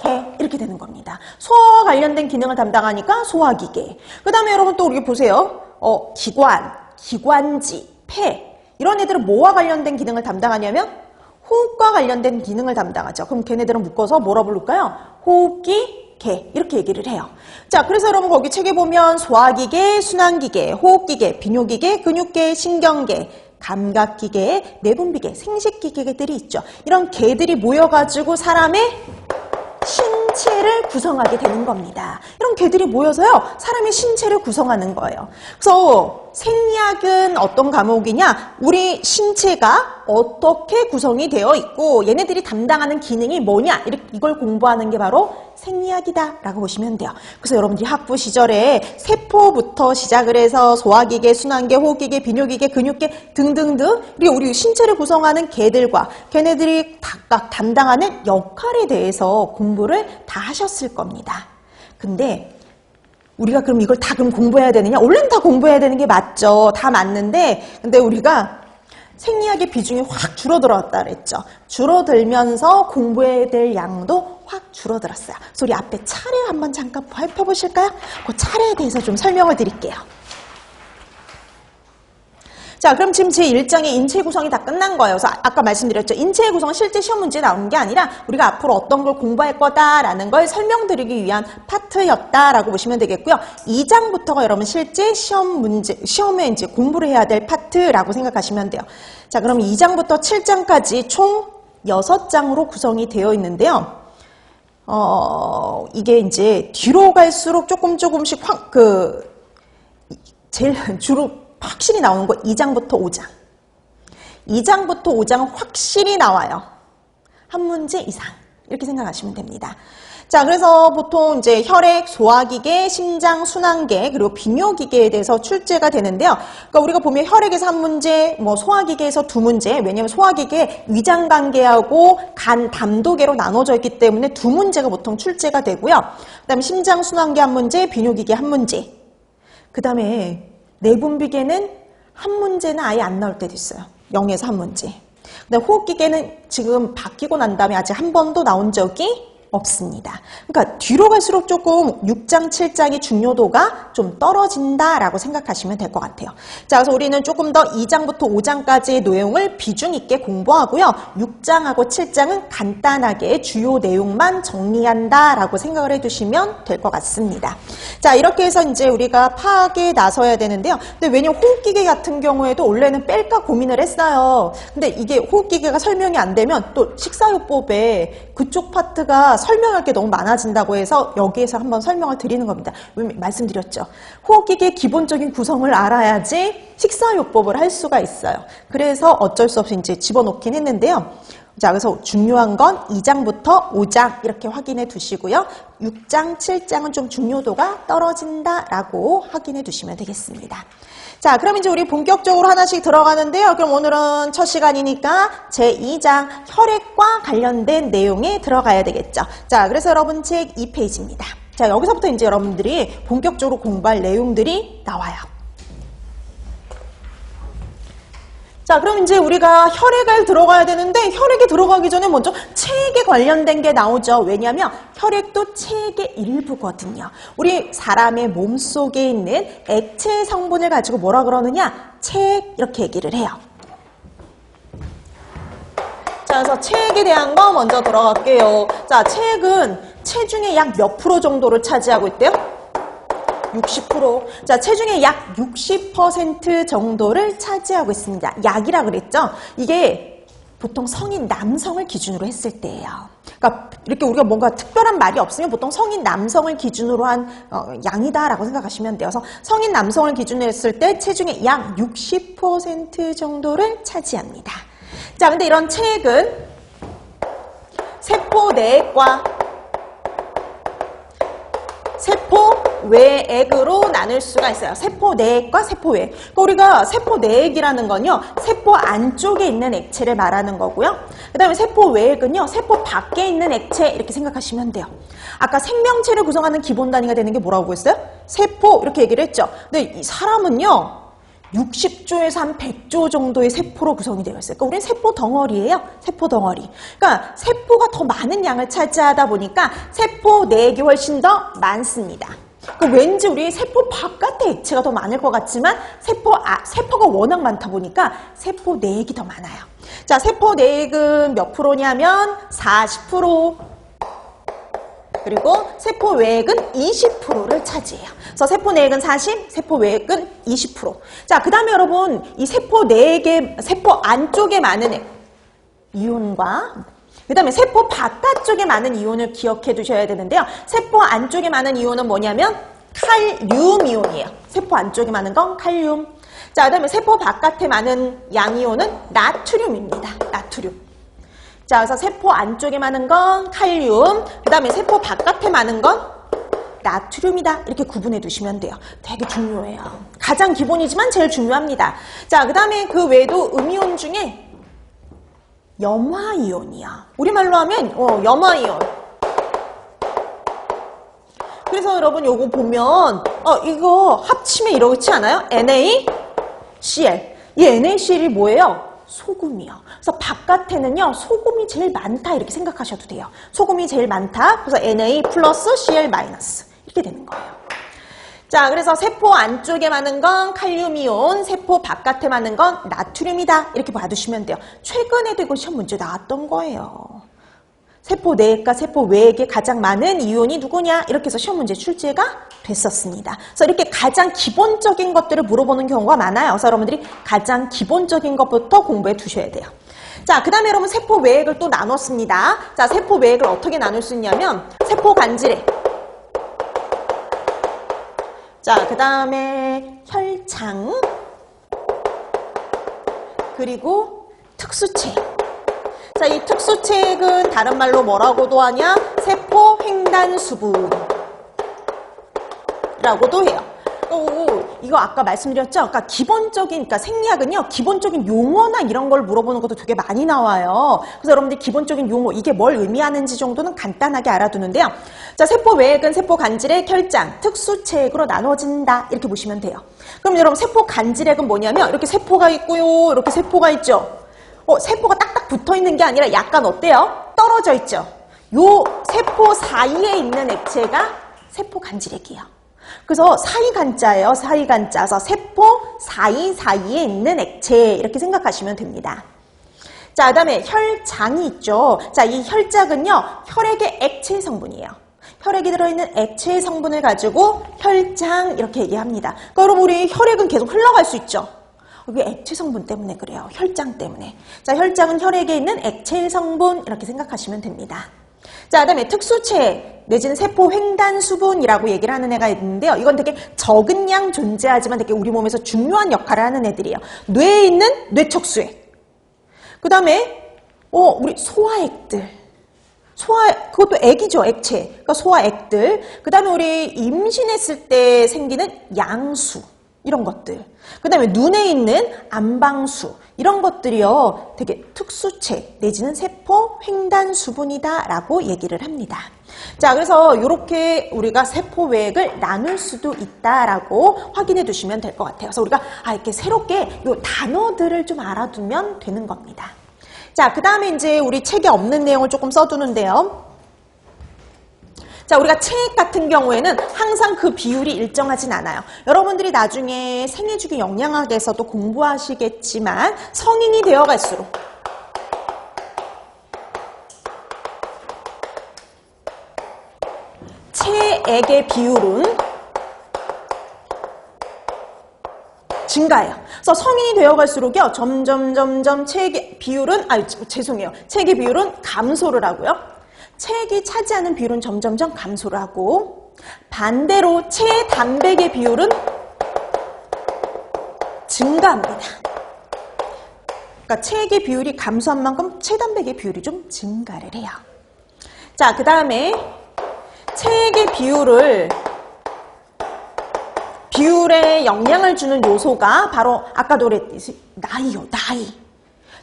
계 이렇게 되는 겁니다. 소화와 관련된 기능을 담당하니까 소화기계. 그 다음에 여러분 또 우리 보세요. 기관, 기관지, 폐 이런 애들은 뭐와 관련된 기능을 담당하냐면 호흡과 관련된 기능을 담당하죠. 그럼 걔네들은 묶어서 뭐라 부를까요? 호흡기, 계 이렇게 얘기를 해요. 자, 그래서 여러분 거기 책에 보면 소화기계, 순환기계, 호흡기계, 비뇨기계, 근육계, 신경계, 감각기계, 내분비계, 생식기계들이 있죠. 이런 계들이 모여가지고 사람의 신체를 구성하게 되는 겁니다. 이런 개들이 모여서요, 사람의 신체를 구성하는 거예요. 그래서 생리학은 어떤 과목이냐? 우리 신체가 어떻게 구성이 되어 있고 얘네들이 담당하는 기능이 뭐냐? 이걸 공부하는 게 바로 생리학이다 라고 보시면 돼요. 그래서 여러분들이 학부 시절에 세포부터 시작을 해서 소화기계, 순환계, 호흡기계, 비뇨기계, 근육계 등등등 우리 신체를 구성하는 개들과 걔네들이 각각 담당하는 역할에 대해서 공부를 다 하셨을 겁니다. 근데 우리가 그럼 이걸 다 그럼 공부해야 되느냐? 원래는 다 공부해야 되는 게 맞죠. 다 맞는데 근데 우리가 생리학의 비중이 확 줄어들었다 그랬죠. 줄어들면서 공부해야 될 양도 확 줄어들었어요. 그래서 우리 앞에 차례 한번 잠깐 살펴보실까요? 그 차례에 대해서 좀 설명을 드릴게요. 자, 그럼 지금 제1장의 인체 구성이 다 끝난 거예요. 그래서 아까 말씀드렸죠. 인체의 구성은 실제 시험 문제에 나오는 게 아니라 우리가 앞으로 어떤 걸 공부할 거다라는 걸 설명드리기 위한 파트였다라고 보시면 되겠고요. 2장부터가 여러분 실제 시험 문제, 시험에 이제 공부를 해야 될 파트라고 생각하시면 돼요. 자, 그럼 2장부터 7장까지 총 6장으로 구성이 되어 있는데요. 이게 이제 뒤로 갈수록 조금씩 제일 주로 확실히 나오는 거 2장부터 5장. 2장부터 5장은 확실히 나와요. 한 문제 이상. 이렇게 생각하시면 됩니다. 자, 그래서 보통 이제 혈액, 소화기계, 심장, 순환계, 그리고 비뇨기계에 대해서 출제가 되는데요. 그러니까 우리가 보면 혈액에서 한 문제, 뭐 소화기계에서 두 문제, 왜냐면 소화기계 위장관계하고 간 담도계로 나눠져 있기 때문에 두 문제가 보통 출제가 되고요. 그 다음에 심장, 순환계 한 문제, 비뇨기계 한 문제. 그 다음에 내분비계는 한 문제는 아예 안 나올 때도 있어요. 0에서 한 문제. 근데 호흡기계는 지금 바뀌고 난 다음에 아직 한 번도 나온 적이 없습니다. 그러니까 뒤로 갈수록 조금 6장, 7장의 중요도가 좀 떨어진다라고 생각하시면 될 것 같아요. 자, 그래서 우리는 조금 더 2장부터 5장까지의 내용을 비중 있게 공부하고요. 6장하고 7장은 간단하게 주요 내용만 정리한다라고 생각을 해두시면 될 것 같습니다. 자, 이렇게 해서 이제 우리가 파악에 나서야 되는데요. 근데 왜냐면 호흡기계 같은 경우에도 원래는 뺄까 고민을 했어요. 근데 이게 호흡기계가 설명이 안 되면 또 식사요법에 그쪽 파트가 설명할 게 너무 많아진다고 해서 여기에서 한번 설명을 드리는 겁니다. 말씀드렸죠. 호흡기계의 기본적인 구성을 알아야지 식사요법을 할 수가 있어요. 그래서 어쩔 수 없이 이제 집어넣긴 했는데요. 자, 그래서 중요한 건 2장부터 5장 이렇게 확인해 두시고요. 6장, 7장은 좀 중요도가 떨어진다라고 확인해 두시면 되겠습니다. 자, 그럼 이제 우리 본격적으로 하나씩 들어가는데요. 그럼 오늘은 첫 시간이니까 제2장 혈액과 관련된 내용에 들어가야 되겠죠. 자, 그래서 여러분 책 2페이지입니다. 자, 여기서부터 이제 여러분들이 본격적으로 공부할 내용들이 나와요. 자, 그럼 이제 우리가 혈액을 들어가야 되는데 혈액에 들어가기 전에 먼저 체액에 관련된 게 나오죠. 왜냐하면 혈액도 체액의 일부거든요. 우리 사람의 몸속에 있는 액체 성분을 가지고 뭐라 그러느냐? 체액 이렇게 얘기를 해요. 자, 그래서 체액에 대한 거 먼저 들어갈게요. 자, 체액은 체중의 약 몇 프로 정도를 차지하고 있대요? 60%. 자, 체중의 약 60% 정도를 차지하고 있습니다. 약이라 그랬죠? 이게 보통 성인 남성을 기준으로 했을 때예요. 그러니까 이렇게 우리가 뭔가 특별한 말이 없으면 보통 성인 남성을 기준으로 한 양이다라고 생각하시면 돼요. 그래서 성인 남성을 기준으로 했을 때 체중의 약 60% 정도를 차지합니다. 자, 근데 이런 체액은 세포 내액과 세포 외액으로 나눌 수가 있어요. 세포 내액과 세포 외액. 그러니까 우리가 세포 내액이라는 건요, 세포 안쪽에 있는 액체를 말하는 거고요. 그 다음에 세포 외액은요, 세포 밖에 있는 액체 이렇게 생각하시면 돼요. 아까 생명체를 구성하는 기본 단위가 되는 게 뭐라고 했어요? 세포 이렇게 얘기를 했죠. 근데 이 사람은요, 60조에서 한 100조 정도의 세포로 구성이 되어 있어요. 그러니까 우리는 세포 덩어리예요. 세포 덩어리. 그러니까 세포가 더 많은 양을 차지하다 보니까 세포 내액이 훨씬 더 많습니다. 그러니까 왠지 우리 세포 바깥에 액체가 더 많을 것 같지만 세포가 워낙 많다 보니까 세포 내액이 더 많아요. 자, 세포 내액은 몇 프로냐면 40%. 그리고 세포 외액은 20%를 차지해요. 그래서 세포 내액은 40, 세포 외액은 20%. 자, 그 다음에 여러분, 이 세포 내액의, 세포 안쪽에 많은 이온과, 그 다음에 세포 바깥쪽에 많은 이온을 기억해 두셔야 되는데요. 세포 안쪽에 많은 이온은 뭐냐면 칼륨 이온이에요. 세포 안쪽에 많은 건 칼륨. 자, 그 다음에 세포 바깥에 많은 양이온은 나트륨입니다. 나트륨. 자, 그래서 세포 안쪽에 많은 건 칼륨, 그 다음에 세포 바깥에 많은 건 나트륨이다. 이렇게 구분해 두시면 돼요. 되게 중요해요. 가장 기본이지만 제일 중요합니다. 자, 그 다음에 그 외에도 음이온 중에 염화이온이야. 우리말로 하면 염화이온. 그래서 여러분 요거 보면 이거 합치면 이렇지 않아요? NaCl. 이 NaCl이 뭐예요? 소금이요. 그래서 바깥에는요, 소금이 제일 많다 이렇게 생각하셔도 돼요. 소금이 제일 많다. 그래서 Na 플러스 Cl 마이너스 이렇게 되는 거예요. 자, 그래서 세포 안쪽에 많은 건 칼륨이온, 세포 바깥에 많은 건 나트륨이다. 이렇게 봐두시면 돼요. 최근에도 이거 시험 문제 나왔던 거예요. 세포 내과, 세포 외액에 가장 많은 이온이 누구냐? 이렇게 해서 시험 문제 출제가 됐었습니다. 그래서 이렇게 가장 기본적인 것들을 물어보는 경우가 많아요. 그래서 여러분들이 가장 기본적인 것부터 공부해 두셔야 돼요. 자, 그 다음에 여러분 세포 외액을 또 나눴습니다. 자, 세포 외액을 어떻게 나눌 수 있냐면 세포 간질에, 자, 그 다음에 혈장, 그리고 특수체. 자, 이 특수체액은 다른 말로 뭐라고도 하냐? 세포 횡단수분이라고도 해요. 이거 아까 말씀드렸죠? 그러니까 기본적인, 그러니까 생리학은요, 기본적인 용어나 이런 걸 물어보는 것도 되게 많이 나와요. 그래서 여러분들이 기본적인 용어, 이게 뭘 의미하는지 정도는 간단하게 알아두는데요. 자, 세포 외액은 세포 간질액, 혈장, 특수체액으로 나눠진다. 이렇게 보시면 돼요. 그럼 여러분, 세포 간질액은 뭐냐면, 이렇게 세포가 있고요, 이렇게 세포가 있죠. 세포가 딱딱 붙어 있는 게 아니라 약간 어때요? 떨어져 있죠. 요 세포 사이에 있는 액체가 세포 간질액이에요. 그래서 사이간자예요. 사이간자. 그래서 세포 사이사이에 있는 액체 이렇게 생각하시면 됩니다. 자, 그 다음에 혈장이 있죠. 자, 이 혈장은요, 혈액의 액체 성분이에요. 혈액이 들어있는 액체 성분을 가지고 혈장 이렇게 얘기합니다. 그러니까 여러분, 우리 혈액은 계속 흘러갈 수 있죠. 이게 액체 성분 때문에 그래요. 혈장 때문에. 자, 혈장은 혈액에 있는 액체 성분 이렇게 생각하시면 됩니다. 자, 그 다음에 특수체 내지는 세포 횡단수분이라고 얘기를 하는 애가 있는데요. 이건 되게 적은 양 존재하지만 되게 우리 몸에서 중요한 역할을 하는 애들이에요. 뇌에 있는 뇌척수액. 그 다음에 우리 소화액들. 그것도 액이죠. 액체. 그러니까 소화액들. 그 다음에 우리 임신했을 때 생기는 양수. 이런 것들. 그 다음에 눈에 있는 안방수. 이런 것들이요. 되게 특수체 내지는 세포 횡단수분이다 라고 얘기를 합니다. 자, 그래서 이렇게 우리가 세포 외액을 나눌 수도 있다라고 확인해 두시면 될 것 같아요. 그래서 우리가 이렇게 새롭게 이 단어들을 좀 알아두면 되는 겁니다. 자, 그 다음에 이제 우리 책에 없는 내용을 조금 써두는데요. 자, 우리가 체액 같은 경우에는 항상 그 비율이 일정하진 않아요. 여러분들이 나중에 생애주기 영양학에서도 공부하시겠지만 성인이 되어갈수록 체액의 비율은 증가해요. 그래서 성인이 되어갈수록요, 점점 체액의 비율은, 체액의 비율은 감소를 하고요. 체액이 차지하는 비율은 점점점 감소를 하고, 반대로 체단백의 비율은 증가합니다. 그러니까 체액의 비율이 감소한 만큼 체단백의 비율이 좀 증가를 해요. 자, 그 다음에 체액의 비율에 영향을 주는 요소가 바로 아까도 그랬듯이 나이요, 나이.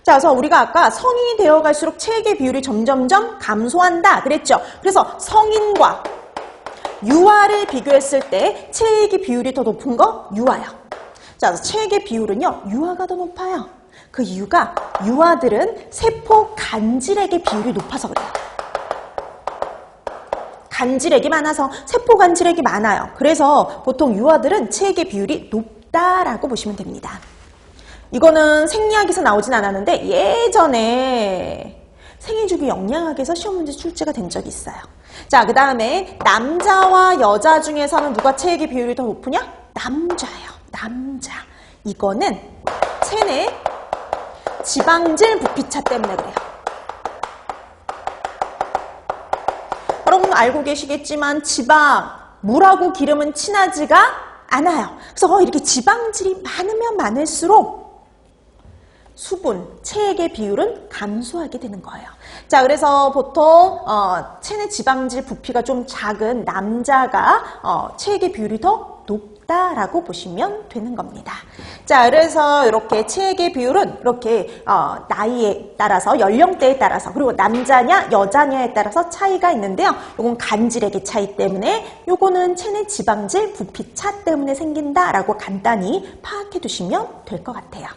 자, 그래서 우리가 아까 성인이 되어갈수록 체액의 비율이 점점점 감소한다 그랬죠. 그래서 성인과 유아를 비교했을 때 체액의 비율이 더 높은 거 유아요. 자, 그래서 체액의 비율은요, 유아가 더 높아요. 그 이유가 유아들은 세포 간질액의 비율이 높아서 그래요. 간질액이 많아서 세포 간질액이 많아요. 그래서 보통 유아들은 체액의 비율이 높다라고 보시면 됩니다. 이거는 생리학에서 나오진 않았는데 예전에 생애주기 영양학에서 시험 문제 출제가 된 적이 있어요. 자, 그 다음에 남자와 여자 중에서는 누가 체액의 비율이 더 높으냐? 남자예요. 남자. 이거는 체내 지방질 부피차 때문에 그래요. 여러분 알고 계시겠지만 지방, 물하고 기름은 친하지가 않아요. 그래서 이렇게 지방질이 많으면 많을수록 수분, 체액의 비율은 감소하게 되는 거예요. 자, 그래서 보통 체내 지방질 부피가 좀 작은 남자가 체액의 비율이 더 높다라고 보시면 되는 겁니다. 자, 그래서 이렇게 체액의 비율은 이렇게 나이에 따라서, 연령대에 따라서, 그리고 남자냐 여자냐에 따라서 차이가 있는데요. 요건 간질액의 차이 때문에, 요거는 체내 지방질 부피 차 때문에 생긴다라고 간단히 파악해 두시면 될 것 같아요.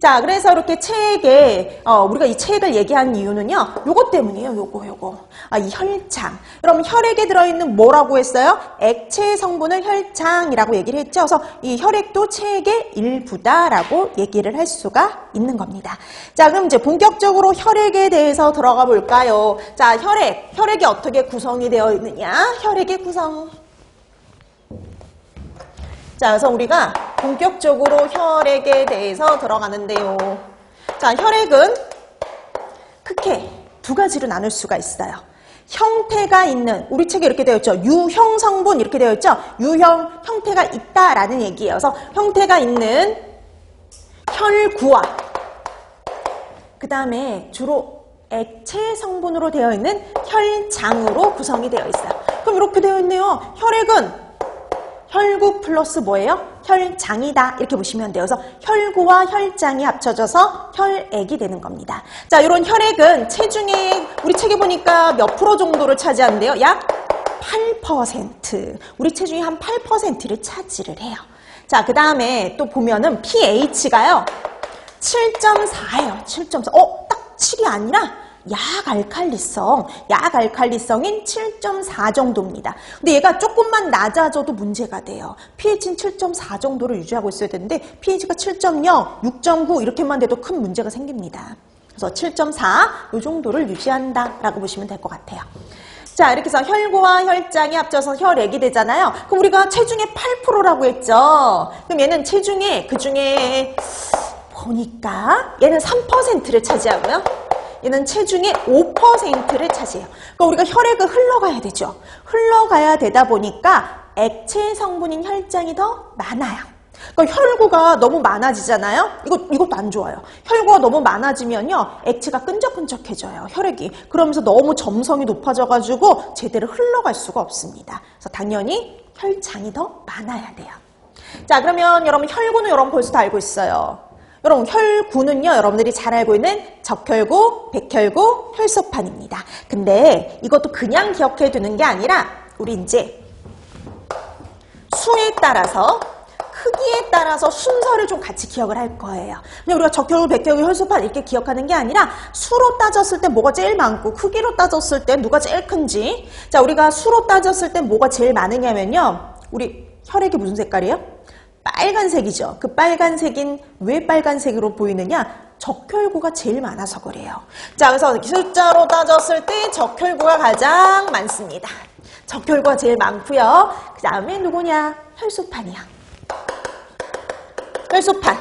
자, 그래서 이렇게 체액에, 우리가 이 체액을 얘기한 이유는요, 요거 때문이에요, 요거. 이 혈장. 그럼 혈액에 들어있는 뭐라고 했어요? 액체 성분을 혈장이라고 얘기를 했죠. 그래서 이 혈액도 체액의 일부다라고 얘기를 할 수가 있는 겁니다. 자, 그럼 이제 본격적으로 혈액에 대해서 들어가 볼까요? 자, 혈액이 어떻게 구성이 되어 있느냐? 혈액의 구성. 자, 그래서 우리가 본격적으로 혈액에 대해서 들어가는데요. 자, 혈액은 크게 두 가지로 나눌 수가 있어요. 형태가 있는, 우리 책에 이렇게 되어 있죠. 유형 성분 이렇게 되어 있죠. 유형 형태가 있다라는 얘기예요. 그래서 형태가 있는 혈구와 그 다음에 주로 액체 성분으로 되어 있는 혈장으로 구성이 되어 있어요. 그럼 이렇게 되어 있네요. 혈액은 혈구 플러스 뭐예요? 혈장이다. 이렇게 보시면 돼요. 그래서 혈구와 혈장이 합쳐져서 혈액이 되는 겁니다. 자, 이런 혈액은 체중의 우리 책에 보니까 몇 프로 정도를 차지하는데요? 약 8%. 우리 체중의 한 8%를 차지를 해요. 자, 그 다음에 또 보면은 pH가요. 7.4예요. 7.4. 딱 7이 아니라 약알칼리성인 7.4 정도입니다. 근데 얘가 조금만 낮아져도 문제가 돼요. pH는 7.4 정도를 유지하고 있어야 되는데 pH가 7.0, 6.9 이렇게만 돼도 큰 문제가 생깁니다. 그래서 7.4 이 정도를 유지한다라고 보시면 될 것 같아요. 자, 이렇게 해서 혈구와 혈장이 합쳐서 혈액이 되잖아요. 그럼 우리가 체중의 8%라고 했죠. 그럼 얘는 체중의 그중에 보니까 얘는 3%를 차지하고요. 얘는 체중의 5%를 차지해요. 그러니까 우리가 혈액을 흘러가야 되죠. 흘러가야 되다 보니까 액체 성분인 혈장이 더 많아요. 그러니까 혈구가 너무 많아지잖아요. 이것도 안 좋아요. 혈구가 너무 많아지면요, 액체가 끈적끈적해져요, 혈액이. 그러면서 너무 점성이 높아져가지고 제대로 흘러갈 수가 없습니다. 그래서 당연히 혈장이 더 많아야 돼요. 자, 그러면 여러분 혈구는 여러분 벌써 다 알고 있어요. 여러분 혈구는요, 여러분들이 잘 알고 있는 적혈구, 백혈구, 혈소판입니다. 근데 이것도 그냥 기억해 두는 게 아니라 우리 이제 수에 따라서 크기에 따라서 순서를 좀 같이 기억을 할 거예요. 그냥 우리가 적혈구, 백혈구, 혈소판 이렇게 기억하는 게 아니라 수로 따졌을 때 뭐가 제일 많고 크기로 따졌을 때 누가 제일 큰지. 자, 우리가 수로 따졌을 때 뭐가 제일 많으냐면요, 우리 혈액이 무슨 색깔이에요? 빨간색이죠. 그 빨간색인 왜 빨간색으로 보이느냐? 적혈구가 제일 많아서 그래요. 자, 그래서 숫자로 따졌을 때 적혈구가 가장 많습니다. 적혈구가 제일 많고요. 그 다음에 누구냐? 혈소판이야. 혈소판.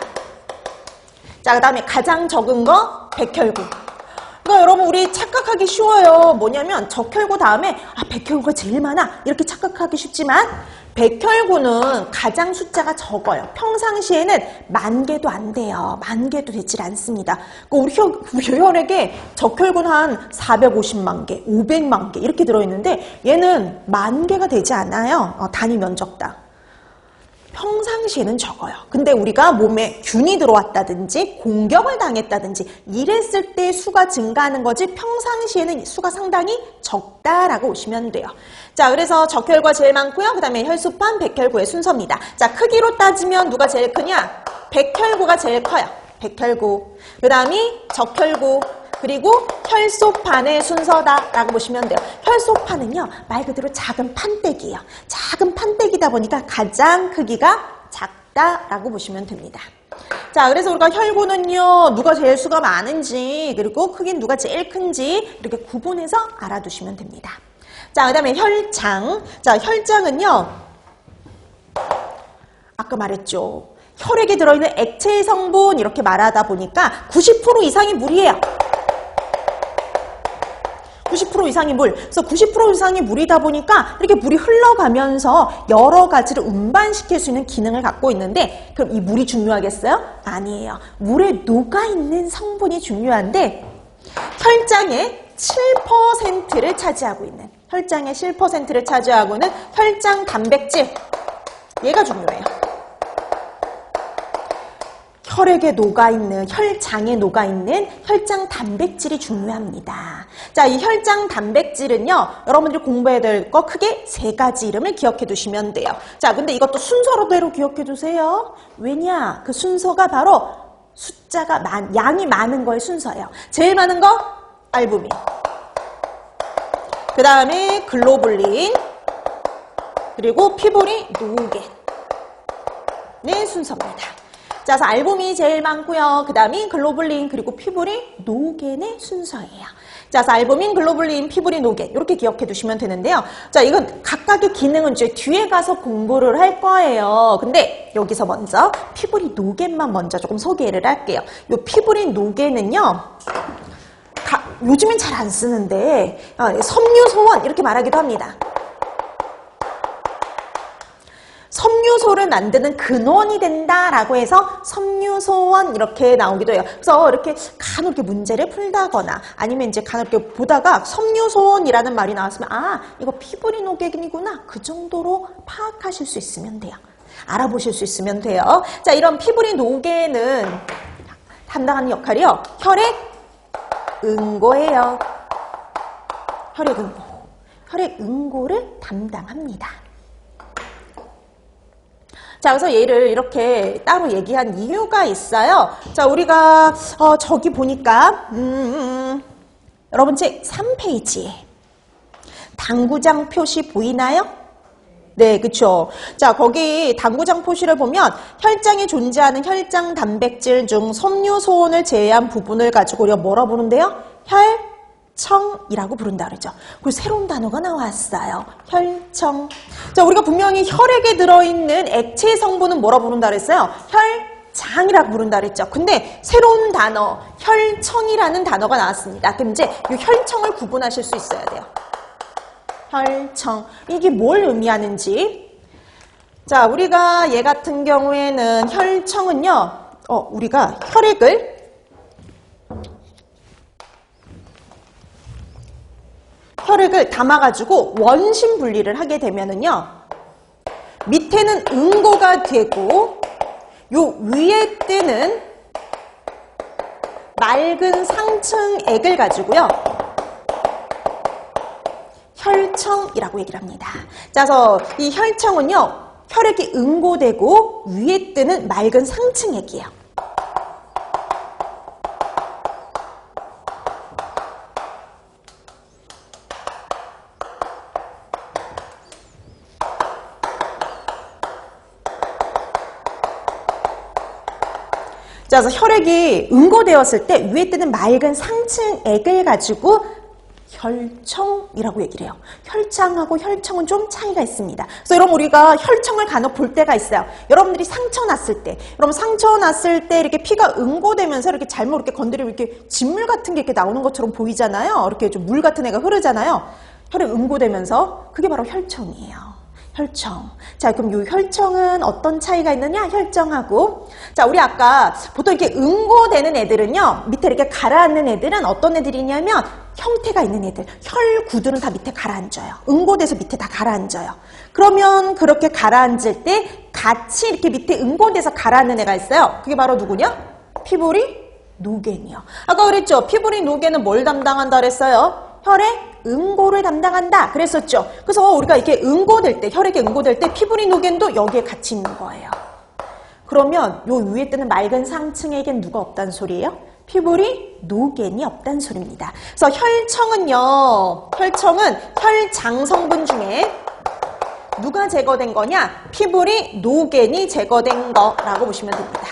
자, 그 다음에 가장 적은 거 백혈구. 그러니까 여러분 우리 착각하기 쉬워요. 뭐냐면 적혈구 다음에 백혈구가 제일 많아 이렇게 착각하기 쉽지만 백혈구는 가장 숫자가 적어요. 평상시에는 10,000개도 안 돼요. 10,000개도 되질 않습니다. 그러니까 우리 혈액에 적혈구는 한 450만 개, 500만 개 이렇게 들어있는데 얘는 10,000개가 되지 않아요. 단위 면적당. 평상시에는 적어요. 근데 우리가 몸에 균이 들어왔다든지 공격을 당했다든지 이랬을 때 수가 증가하는 거지 평상시에는 수가 상당히 적다라고 보시면 돼요. 자, 그래서 적혈구가 제일 많고요. 그 다음에 혈소판, 백혈구의 순서입니다. 자, 크기로 따지면 누가 제일 크냐? 백혈구가 제일 커요. 백혈구. 그 다음이 적혈구. 그리고 혈소판의 순서다라고 보시면 돼요. 혈소판은요, 말 그대로 작은 판때기예요. 작은 판때기다 보니까 가장 크기가 작다라고 보시면 됩니다. 자, 그래서 우리가 혈구는요, 누가 제일 수가 많은지, 그리고 크기는 누가 제일 큰지 이렇게 구분해서 알아두시면 됩니다. 자, 그 다음에 혈장. 자, 혈장은요, 아까 말했죠. 혈액에 들어있는 액체 성분 이렇게 말하다 보니까 90% 이상이 물이에요. 90% 이상이 물. 그래서 90% 이상이 물이다 보니까 이렇게 물이 흘러가면서 여러 가지를 운반시킬 수 있는 기능을 갖고 있는데 그럼 이 물이 중요하겠어요? 아니에요. 물에 녹아있는 성분이 중요한데 혈장의 7%를 차지하고 있는 혈장의 7%를 차지하고 있는 혈장 단백질 얘가 중요해요. 혈액에 녹아있는, 혈장에 녹아있는 혈장 단백질이 중요합니다. 자, 이 혈장 단백질은요, 여러분들이 공부해야 될 거 크게 3가지 이름을 기억해 두시면 돼요. 자, 근데 이것도 순서대로 기억해 두세요. 왜냐? 그 순서가 바로 숫자가 양이 많은 거의 순서예요. 제일 많은 거 알부민. 그 다음에 글로불린. 그리고 피브린, 노겐의 순서입니다. 자, 그래서 알부민이 제일 많고요. 그 다음이 글로불린, 그리고 피브린, 노겐의 순서예요. 자, 그래서 알부민, 글로불린, 피브린, 노겐 이렇게 기억해 두시면 되는데요. 자, 이건 각각의 기능은 이제 뒤에 가서 공부를 할 거예요. 근데 여기서 먼저 피브린, 노겐만 먼저 조금 소개를 할게요. 이 피브린, 노겐은요. 요즘엔 잘 안 쓰는데 섬유소원 이렇게 말하기도 합니다. 섬유소를 만드는 근원이 된다라고 해서 섬유소원 이렇게 나오기도 해요. 그래서 이렇게 간혹 이렇게 문제를 풀다거나 아니면 이제 간혹 이렇게 보다가 섬유소원이라는 말이 나왔으면 이거 피브린 노겐이구나 그 정도로 파악하실 수 있으면 돼요. 알아보실 수 있으면 돼요. 자, 이런 피브린 노겐은 담당하는 역할이요. 혈액 응고예요. 혈액 응고. 혈액 응고를 담당합니다. 자, 그래서 얘를 이렇게 따로 얘기한 이유가 있어요. 자, 우리가 저기 보니까 여러분 책 3페이지에 당구장 표시 보이나요? 네, 그쵸. 자, 거기 당구장 표시를 보면 혈장에 존재하는 혈장 단백질 중 섬유소원을 제외한 부분을 가지고 우리가 뭐라 부른대요? 혈청이라고 부른다 그러죠. 그리고 새로운 단어가 나왔어요. 혈청. 자, 우리가 분명히 혈액에 들어있는 액체 성분은 뭐라 부른다 그랬어요? 혈장이라고 부른다 그랬죠. 근데 새로운 단어, 혈청이라는 단어가 나왔습니다. 그럼 이제 이 혈청을 구분하실 수 있어야 돼요. 혈청. 이게 뭘 의미하는지. 자, 우리가 얘 같은 경우에는 혈청은요, 우리가 혈액을 담아가지고 원심 분리를 하게 되면은요, 밑에는 응고가 되고, 요 위에 뜨는 맑은 상층액을 가지고요, 혈청이라고 얘기를 합니다. 자, 그래서 이 혈청은요, 혈액이 응고되고 위에 뜨는 맑은 상층액이에요. 자, 그래서 혈액이 응고되었을 때 위에 뜨는 맑은 상층액을 가지고 혈청이라고 얘기를 해요. 혈장하고 혈청은 좀 차이가 있습니다. 그래서 여러분 우리가 혈청을 간혹 볼 때가 있어요. 여러분들이 상처 났을 때, 여러분 상처 났을 때 이렇게 피가 응고되면서 이렇게 잘못 이렇게 건드리면 이렇게 진물 같은 게 이렇게 나오는 것처럼 보이잖아요. 이렇게 좀 물 같은 애가 흐르잖아요. 혈액 응고되면서 그게 바로 혈청이에요. 혈청. 자, 그럼 이 혈청은 어떤 차이가 있느냐? 혈정하고. 자, 우리 아까 보통 이렇게 응고되는 애들은요, 밑에 이렇게 가라앉는 애들은 어떤 애들이냐면 형태가 있는 애들. 혈구들은 다 밑에 가라앉아요. 응고돼서 밑에 다 가라앉아요. 그러면 그렇게 가라앉을 때 같이 이렇게 밑에 응고돼서 가라앉는 애가 있어요. 그게 바로 누구냐? 피브린 노겐이요. 아까 그랬죠? 피브린 노겐은 뭘 담당한다 그랬어요? 혈액 응고를 담당한다 그랬었죠. 그래서 우리가 이렇게 응고될 때, 혈액에 응고될 때 피브린 노겐도 여기에 같이 있는 거예요. 그러면 요 위에 뜨는 맑은 상층에겐 누가 없다는 소리예요? 피브린 노겐이 없다는 소리입니다. 그래서 혈청은요, 혈청은 혈장 성분 중에 누가 제거된 거냐? 피브린 노겐이 제거된 거라고 보시면 됩니다.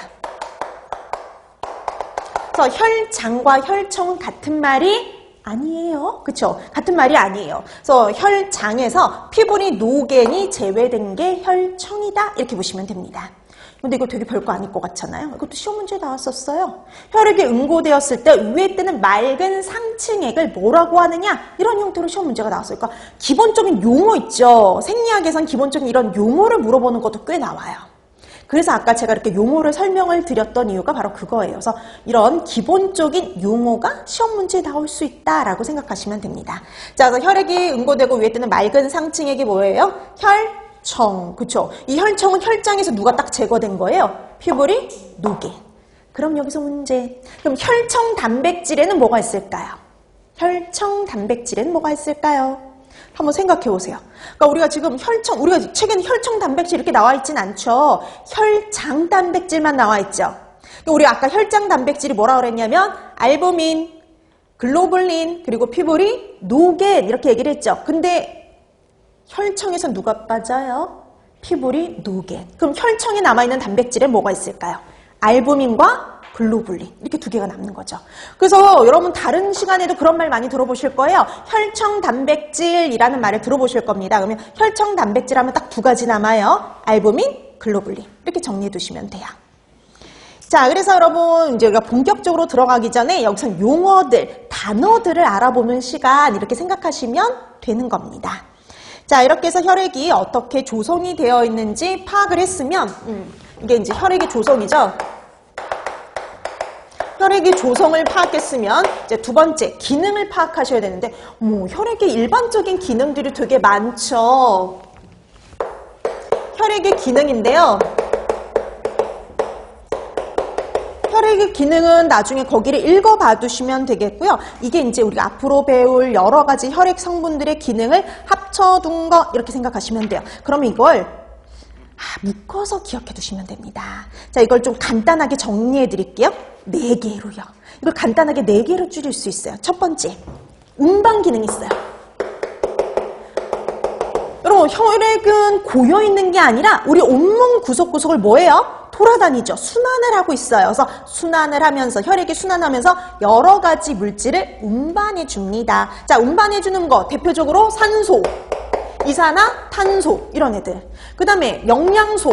그래서 혈장과 혈청은 같은 말이 아니에요. 그쵸? 같은 말이 아니에요. 그래서 혈장에서 피브린 노겐이 제외된 게 혈청이다. 이렇게 보시면 됩니다. 근데 이거 되게 별거 아닐 것 같잖아요. 이것도 시험 문제에 나왔었어요. 혈액이 응고되었을 때 위에 뜨는 맑은 상층액을 뭐라고 하느냐? 이런 형태로 시험 문제가 나왔어요. 그러니까 기본적인 용어 있죠. 생리학에선 기본적인 이런 용어를 물어보는 것도 꽤 나와요. 그래서 아까 제가 이렇게 용어를 설명을 드렸던 이유가 바로 그거예요. 그래서 이런 기본적인 용어가 시험 문제에 나올 수 있다라고 생각하시면 됩니다. 자, 그래서 혈액이 응고되고 위에 뜨는 맑은 상층액이 뭐예요? 혈청, 그쵸? 이 혈청은 혈장에서 누가 딱 제거된 거예요? 피브린 노겐. 그럼 여기서 문제. 그럼 혈청 단백질에는 뭐가 있을까요? 혈청 단백질에는 뭐가 있을까요? 한번 생각해 보세요. 그러니까 우리가 지금 혈청, 우리가 책에는 혈청 단백질 이렇게 나와 있진 않죠. 혈장 단백질만 나와 있죠. 우리 아까 혈장 단백질이 뭐라고 그랬냐면 알부민, 글로불린, 그리고 피부리, 노겐 이렇게 얘기를 했죠. 근데 혈청에서 누가 빠져요? 피부리, 노겐. 그럼 혈청에 남아있는 단백질에 뭐가 있을까요? 알부민과 글로불린 이렇게 두 개가 남는 거죠. 그래서 여러분 다른 시간에도 그런 말 많이 들어보실 거예요. 혈청 단백질이라는 말을 들어보실 겁니다. 그러면 혈청 단백질 하면 딱 두 가지 남아요. 알부민, 글로불린 이렇게 정리해 두시면 돼요. 자, 그래서 여러분 이제 우리가 본격적으로 들어가기 전에 여기서 용어들, 단어들을 알아보는 시간 이렇게 생각하시면 되는 겁니다. 자, 이렇게 해서 혈액이 어떻게 조성이 되어 있는지 파악을 했으면 이게 이제 혈액의 조성이죠. 혈액의 조성을 파악했으면 이제 두 번째 기능을 파악하셔야 되는데 혈액의 일반적인 기능들이 되게 많죠. 혈액의 기능인데요. 혈액의 기능은 나중에 거기를 읽어봐 두시면 되겠고요. 이게 이제 우리가 앞으로 배울 여러 가지 혈액 성분들의 기능을 합쳐둔 거 이렇게 생각하시면 돼요. 그럼 이걸 묶어서 기억해 두시면 됩니다. 자, 이걸 좀 간단하게 정리해 드릴게요. 4개로요. 이걸 간단하게 4개로 줄일 수 있어요. 첫 번째, 운반 기능이 있어요. 여러분, 혈액은 고여있는 게 아니라 우리 온몸 구석구석을 뭐예요? 돌아다니죠. 순환을 하고 있어요. 그래서 순환을 하면서 혈액이 순환하면서 여러 가지 물질을 운반해 줍니다. 자, 운반해 주는 거 대표적으로 산소, 이산화탄소 이런 애들. 그 다음에 영양소,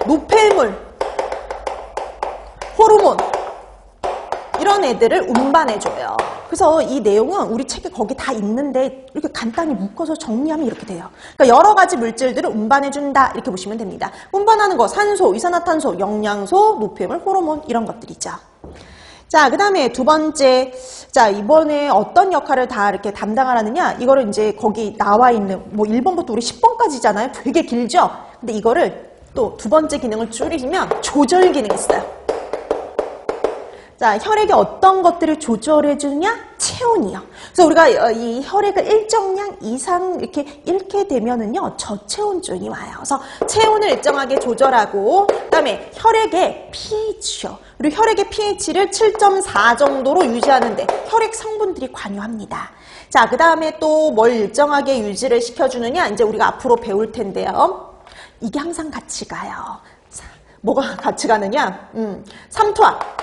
노폐물, 호르몬 이런 애들을 운반해줘요. 그래서 이 내용은 우리 책에 거기 다 있는데 이렇게 간단히 묶어서 정리하면 이렇게 돼요. 그러니까 여러 가지 물질들을 운반해준다 이렇게 보시면 됩니다. 운반하는 거 산소, 이산화탄소, 영양소, 노폐물, 호르몬 이런 것들이죠. 자, 그 다음에 두 번째, 자, 이번에 어떤 역할을 다 이렇게 담당하느냐 이거를 이제 거기 나와 있는 1번부터 우리 10번까지잖아요. 되게 길죠? 근데 이거를 또 두 번째 기능을 줄이면 조절 기능이 있어요. 자, 혈액에 어떤 것들을 조절해 주느냐? 체온이요. 그래서 우리가 이 혈액을 일정량 이상 이렇게 잃게 되면은요, 저체온증이 와요. 그래서 체온을 일정하게 조절하고, 그다음에 혈액의 pH요. 그리고 혈액의 pH를 7.4 정도로 유지하는데 혈액 성분들이 관여합니다. 자, 그다음에 또 뭘 일정하게 유지를 시켜주느냐? 이제 우리가 앞으로 배울 텐데요. 이게 항상 같이 가요. 자, 뭐가 같이 가느냐? 삼투압.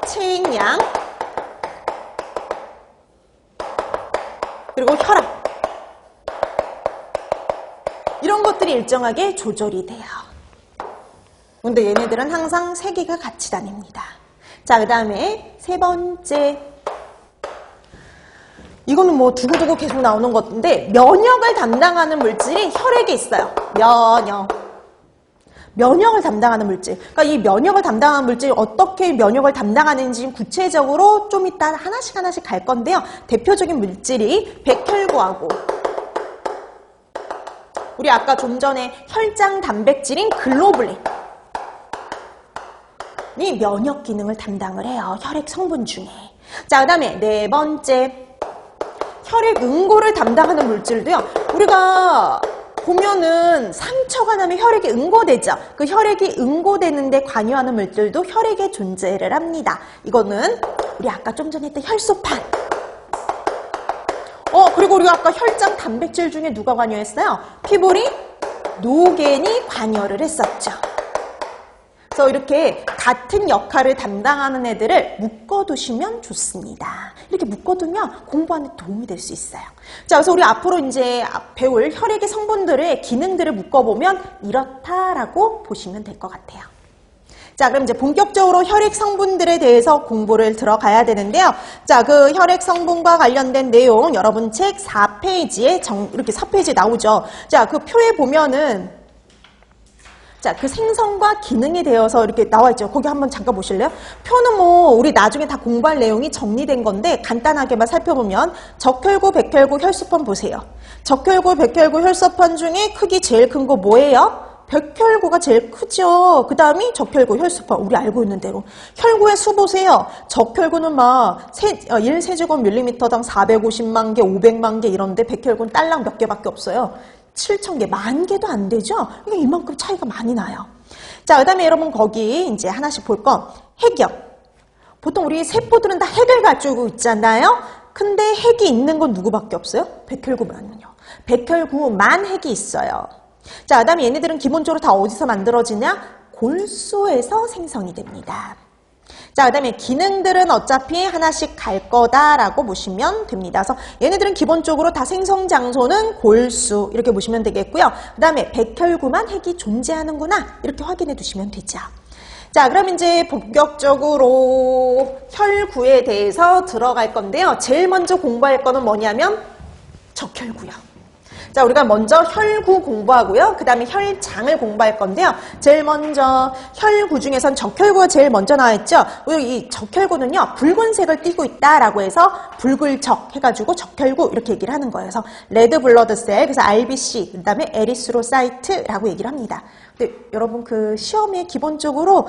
체익량 그리고 혈압 이런 것들이 일정하게 조절이 돼요. 근데 얘네들은 항상 3개가 같이 다닙니다. 자, 그 다음에 세 번째 이거는 뭐 두고두고 계속 나오는 건데 면역을 담당하는 물질이 혈액에 있어요. 면역을 담당하는 물질. 그러니까 이 면역을 담당하는 물질이 어떻게 면역을 담당하는지 구체적으로 좀 이따 하나씩 갈 건데요. 대표적인 물질이 백혈구하고 우리 아까 좀 전에 혈장 단백질인 글로불린 이 면역 기능을 담당을 해요. 혈액 성분 중에. 자, 그 다음에 네 번째 혈액 응고를 담당하는 물질도요. 우리가 보면은 상처가 나면 혈액이 응고되죠. 그 혈액이 응고되는데 관여하는 물질도 혈액에 존재를 합니다. 이거는 우리 아까 좀 전에 했던 혈소판. 그리고 우리가 아까 혈장 단백질 중에 누가 관여했어요? 피부리, 노겐이 관여를 했었죠. 그래서 이렇게 같은 역할을 담당하는 애들을 묶어두시면 좋습니다. 이렇게 묶어두면 공부하는 데 도움이 될 수 있어요. 자, 그래서 우리 앞으로 이제 배울 혈액의 성분들의 기능들을 묶어보면 이렇다라고 보시면 될 것 같아요. 자, 그럼 이제 본격적으로 혈액 성분들에 대해서 공부를 들어가야 되는데요. 자, 그 혈액 성분과 관련된 내용 여러분 책 4페이지에 이렇게 4페이지에 나오죠. 자, 그 표에 보면은 자, 그 생성과 기능에 대해서 이렇게 나와 있죠. 거기 한번 잠깐 보실래요? 표는 뭐 우리 나중에 다 공부할 내용이 정리된 건데 간단하게만 살펴보면 적혈구, 백혈구, 혈소판 보세요. 적혈구, 백혈구, 혈소판 중에 크기 제일 큰 거 뭐예요? 백혈구가 제일 크죠. 그 다음이 적혈구, 혈소판. 우리 알고 있는 대로. 혈구의 수 보세요. 적혈구는 막 1세제곱밀리미터당 450만 개, 500만 개 이런데 백혈구는 딸랑 몇 개밖에 없어요. 7,000개, 10,000개도 안 되죠? 이게 이만큼 차이가 많이 나요. 자, 그 다음에 여러분 거기 이제 하나씩 볼 거, 핵이요. 보통 우리 세포들은 다 핵을 가지고 있잖아요? 근데 핵이 있는 건 누구밖에 없어요? 백혈구만요. 백혈구만 핵이 있어요. 자, 그 다음에 얘네들은 기본적으로 다 어디서 만들어지냐? 골수에서 생성이 됩니다. 자, 그 다음에 기능들은 어차피 하나씩 갈 거다라고 보시면 됩니다. 그래서 얘네들은 기본적으로 다 생성 장소는 골수 이렇게 보시면 되겠고요. 그 다음에 백혈구만 핵이 존재하는구나 이렇게 확인해 두시면 되죠. 자, 그럼 이제 본격적으로 혈구에 대해서 들어갈 건데요. 제일 먼저 공부할 거는 뭐냐면 적혈구요. 자, 우리가 먼저 혈구 공부하고요. 그 다음에 혈장을 공부할 건데요. 제일 먼저 혈구 중에선 적혈구가 제일 먼저 나와있죠. 이 적혈구는요, 붉은색을 띠고 있다라고 해서 붉을적 해가지고 적혈구 이렇게 얘기를 하는 거예요. 그래서 레드 블러드셀, 그래서 RBC, 그 다음에 에리스로사이트라고 얘기를 합니다. 근데 여러분 그 시험에 기본적으로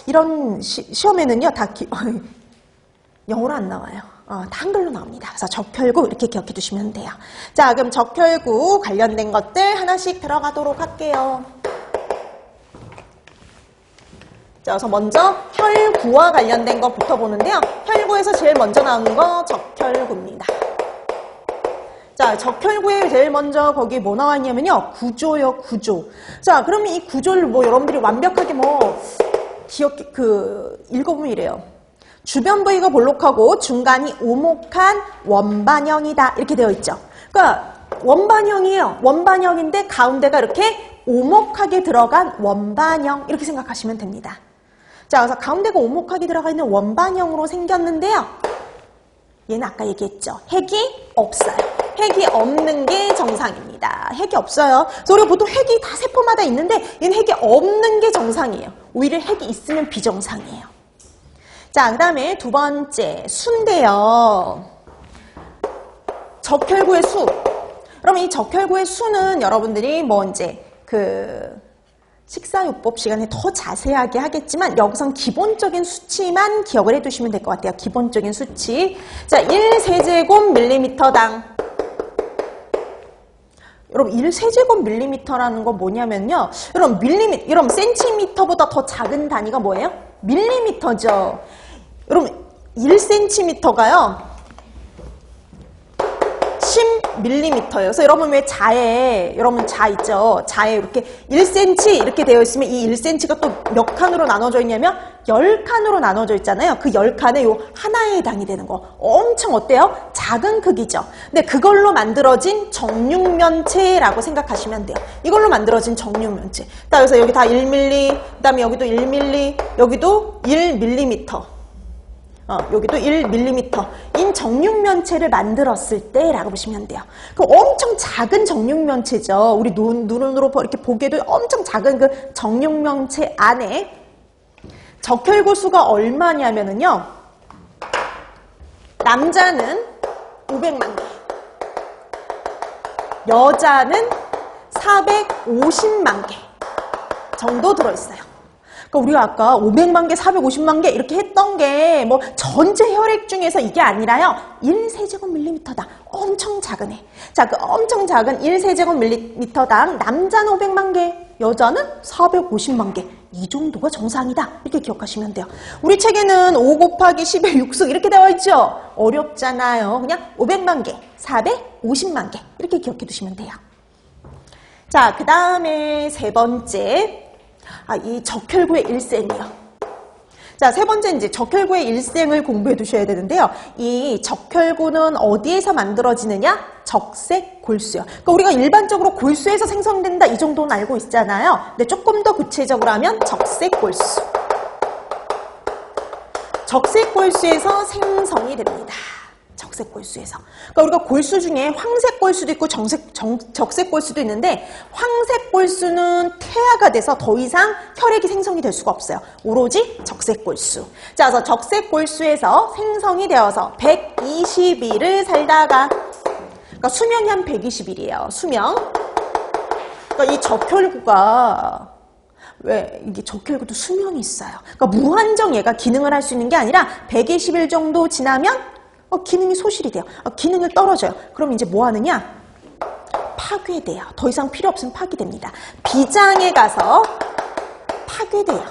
이런 시험에는요, 다 영어로 안 나와요. 다 한글로 나옵니다. 그래서 적혈구 이렇게 기억해 두시면 돼요. 자, 그럼 적혈구 관련된 것들 하나씩 들어가도록 할게요. 자, 그래서 먼저 혈구와 관련된 것부터 보는데요. 혈구에서 제일 먼저 나오는 거 적혈구입니다. 자, 적혈구에 제일 먼저 거기 뭐 나와 있냐면요. 구조요, 구조. 자, 그러면 이 구조를 뭐 여러분들이 완벽하게 읽어보면 이래요. 주변 부위가 볼록하고 중간이 오목한 원반형이다. 이렇게 되어 있죠. 그러니까 원반형이에요. 원반형인데 가운데가 이렇게 오목하게 들어간 원반형 이렇게 생각하시면 됩니다. 자, 그래서 가운데가 오목하게 들어가 있는 원반형으로 생겼는데요. 얘는 아까 얘기했죠. 핵이 없어요. 핵이 없는 게 정상입니다. 핵이 없어요. 그래서 우리가 보통 핵이 다 세포마다 있는데 얘는 핵이 없는 게 정상이에요. 오히려 핵이 있으면 비정상이에요. 자, 그 다음에 두 번째 수인데요. 적혈구의 수. 그러면 이 적혈구의 수는 여러분들이 뭐 이제 식사요법 시간에 더 자세하게 하겠지만 여기선 기본적인 수치만 기억을 해두시면 될 것 같아요. 기본적인 수치. 자, 1세제곱밀리미터당. 여러분 1세제곱밀리미터라는 건 뭐냐면요. 여러분 센티미터보다 더 작은 단위가 뭐예요? 밀리미터죠. 여러분 1cm가요 10mm예요. 그래서 여러분 왜 여러분 자 있죠? 자에 이렇게 1cm 이렇게 되어 있으면 이 1cm가 또 몇 칸으로 나눠져 있냐면 10칸으로 나눠져 있잖아요. 그 10칸에 요 하나의 당이 되는 거. 엄청 어때요? 작은 크기죠. 근데 그걸로 만들어진 정육면체라고 생각하시면 돼요. 이걸로 만들어진 정육면체. 그래서 여기 다 1mm, 그 다음에 여기도 1mm, 여기도 1mm. 여기도 1mm 인 정육면체를 만들었을 때라고 보시면 돼요. 그 엄청 작은 정육면체죠. 우리 눈으로 이렇게 보기에도 엄청 작은 그 정육면체 안에 적혈구 수가 얼마냐면요. 남자는 500만 개, 여자는 450만 개 정도 들어있어요. 그러니까 우리가 아까 500만 개, 450만 개 이렇게 했던 게 뭐 전체 혈액 중에서 이게 아니라요. 1세제곱밀리미터당 엄청 작은 애. 자, 그 엄청 작은 1세제곱밀리미터당 남자는 500만 개, 여자는 450만 개. 이 정도가 정상이다. 이렇게 기억하시면 돼요. 우리 책에는 5 곱하기 10의 6승 이렇게 되어 있죠. 어렵잖아요. 그냥 500만 개, 450만 개 이렇게 기억해 두시면 돼요. 자, 그 다음에 세 번째. 이 적혈구의 일생이요. 자, 세 번째 이제 적혈구의 일생을 공부해 두셔야 되는데요. 이 적혈구는 어디에서 만들어지느냐? 적색골수요. 그러니까 우리가 일반적으로 골수에서 생성된다 이 정도는 알고 있잖아요. 근데 조금 더 구체적으로 하면 적색골수. 적색골수에서 생성이 됩니다. 적색골수에서. 그러니까 우리가 골수 중에 황색골수도 있고 적색골수도 있는데 황색골수는 퇴화가 돼서 더 이상 혈액이 생성이 될 수가 없어요. 오로지 적색골수. 자, 그래서 적색골수에서 생성이 되어서 120일을 살다가 그러니까 수명이 한 120일이에요. 수명. 그러니까 이 적혈구가 왜 이게 적혈구도 수명이 있어요. 그러니까 무한정 얘가 기능을 할 수 있는 게 아니라 120일 정도 지나면 기능이 소실이 돼요. 기능을 떨어져요. 그럼 이제 뭐 하느냐? 파괴돼요. 더 이상 필요 없으면 파괴됩니다. 비장에 가서 파괴돼요.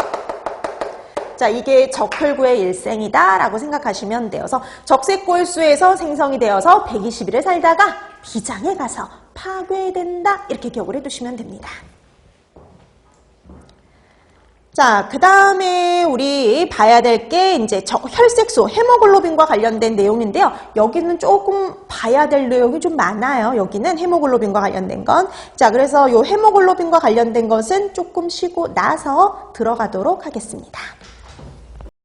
자, 이게 적혈구의 일생이다 라고 생각하시면 되어서 적색골수에서 생성이 되어서 120일을 살다가 비장에 가서 파괴된다 이렇게 기억을 해두시면 됩니다. 자, 그 다음에 우리 봐야 될 게 이제 혈색소, 헤모글로빈과 관련된 내용인데요. 여기는 조금 봐야 될 내용이 좀 많아요. 여기는 헤모글로빈과 관련된 건. 자, 그래서 이 헤모글로빈과 관련된 것은 조금 쉬고 나서 들어가도록 하겠습니다.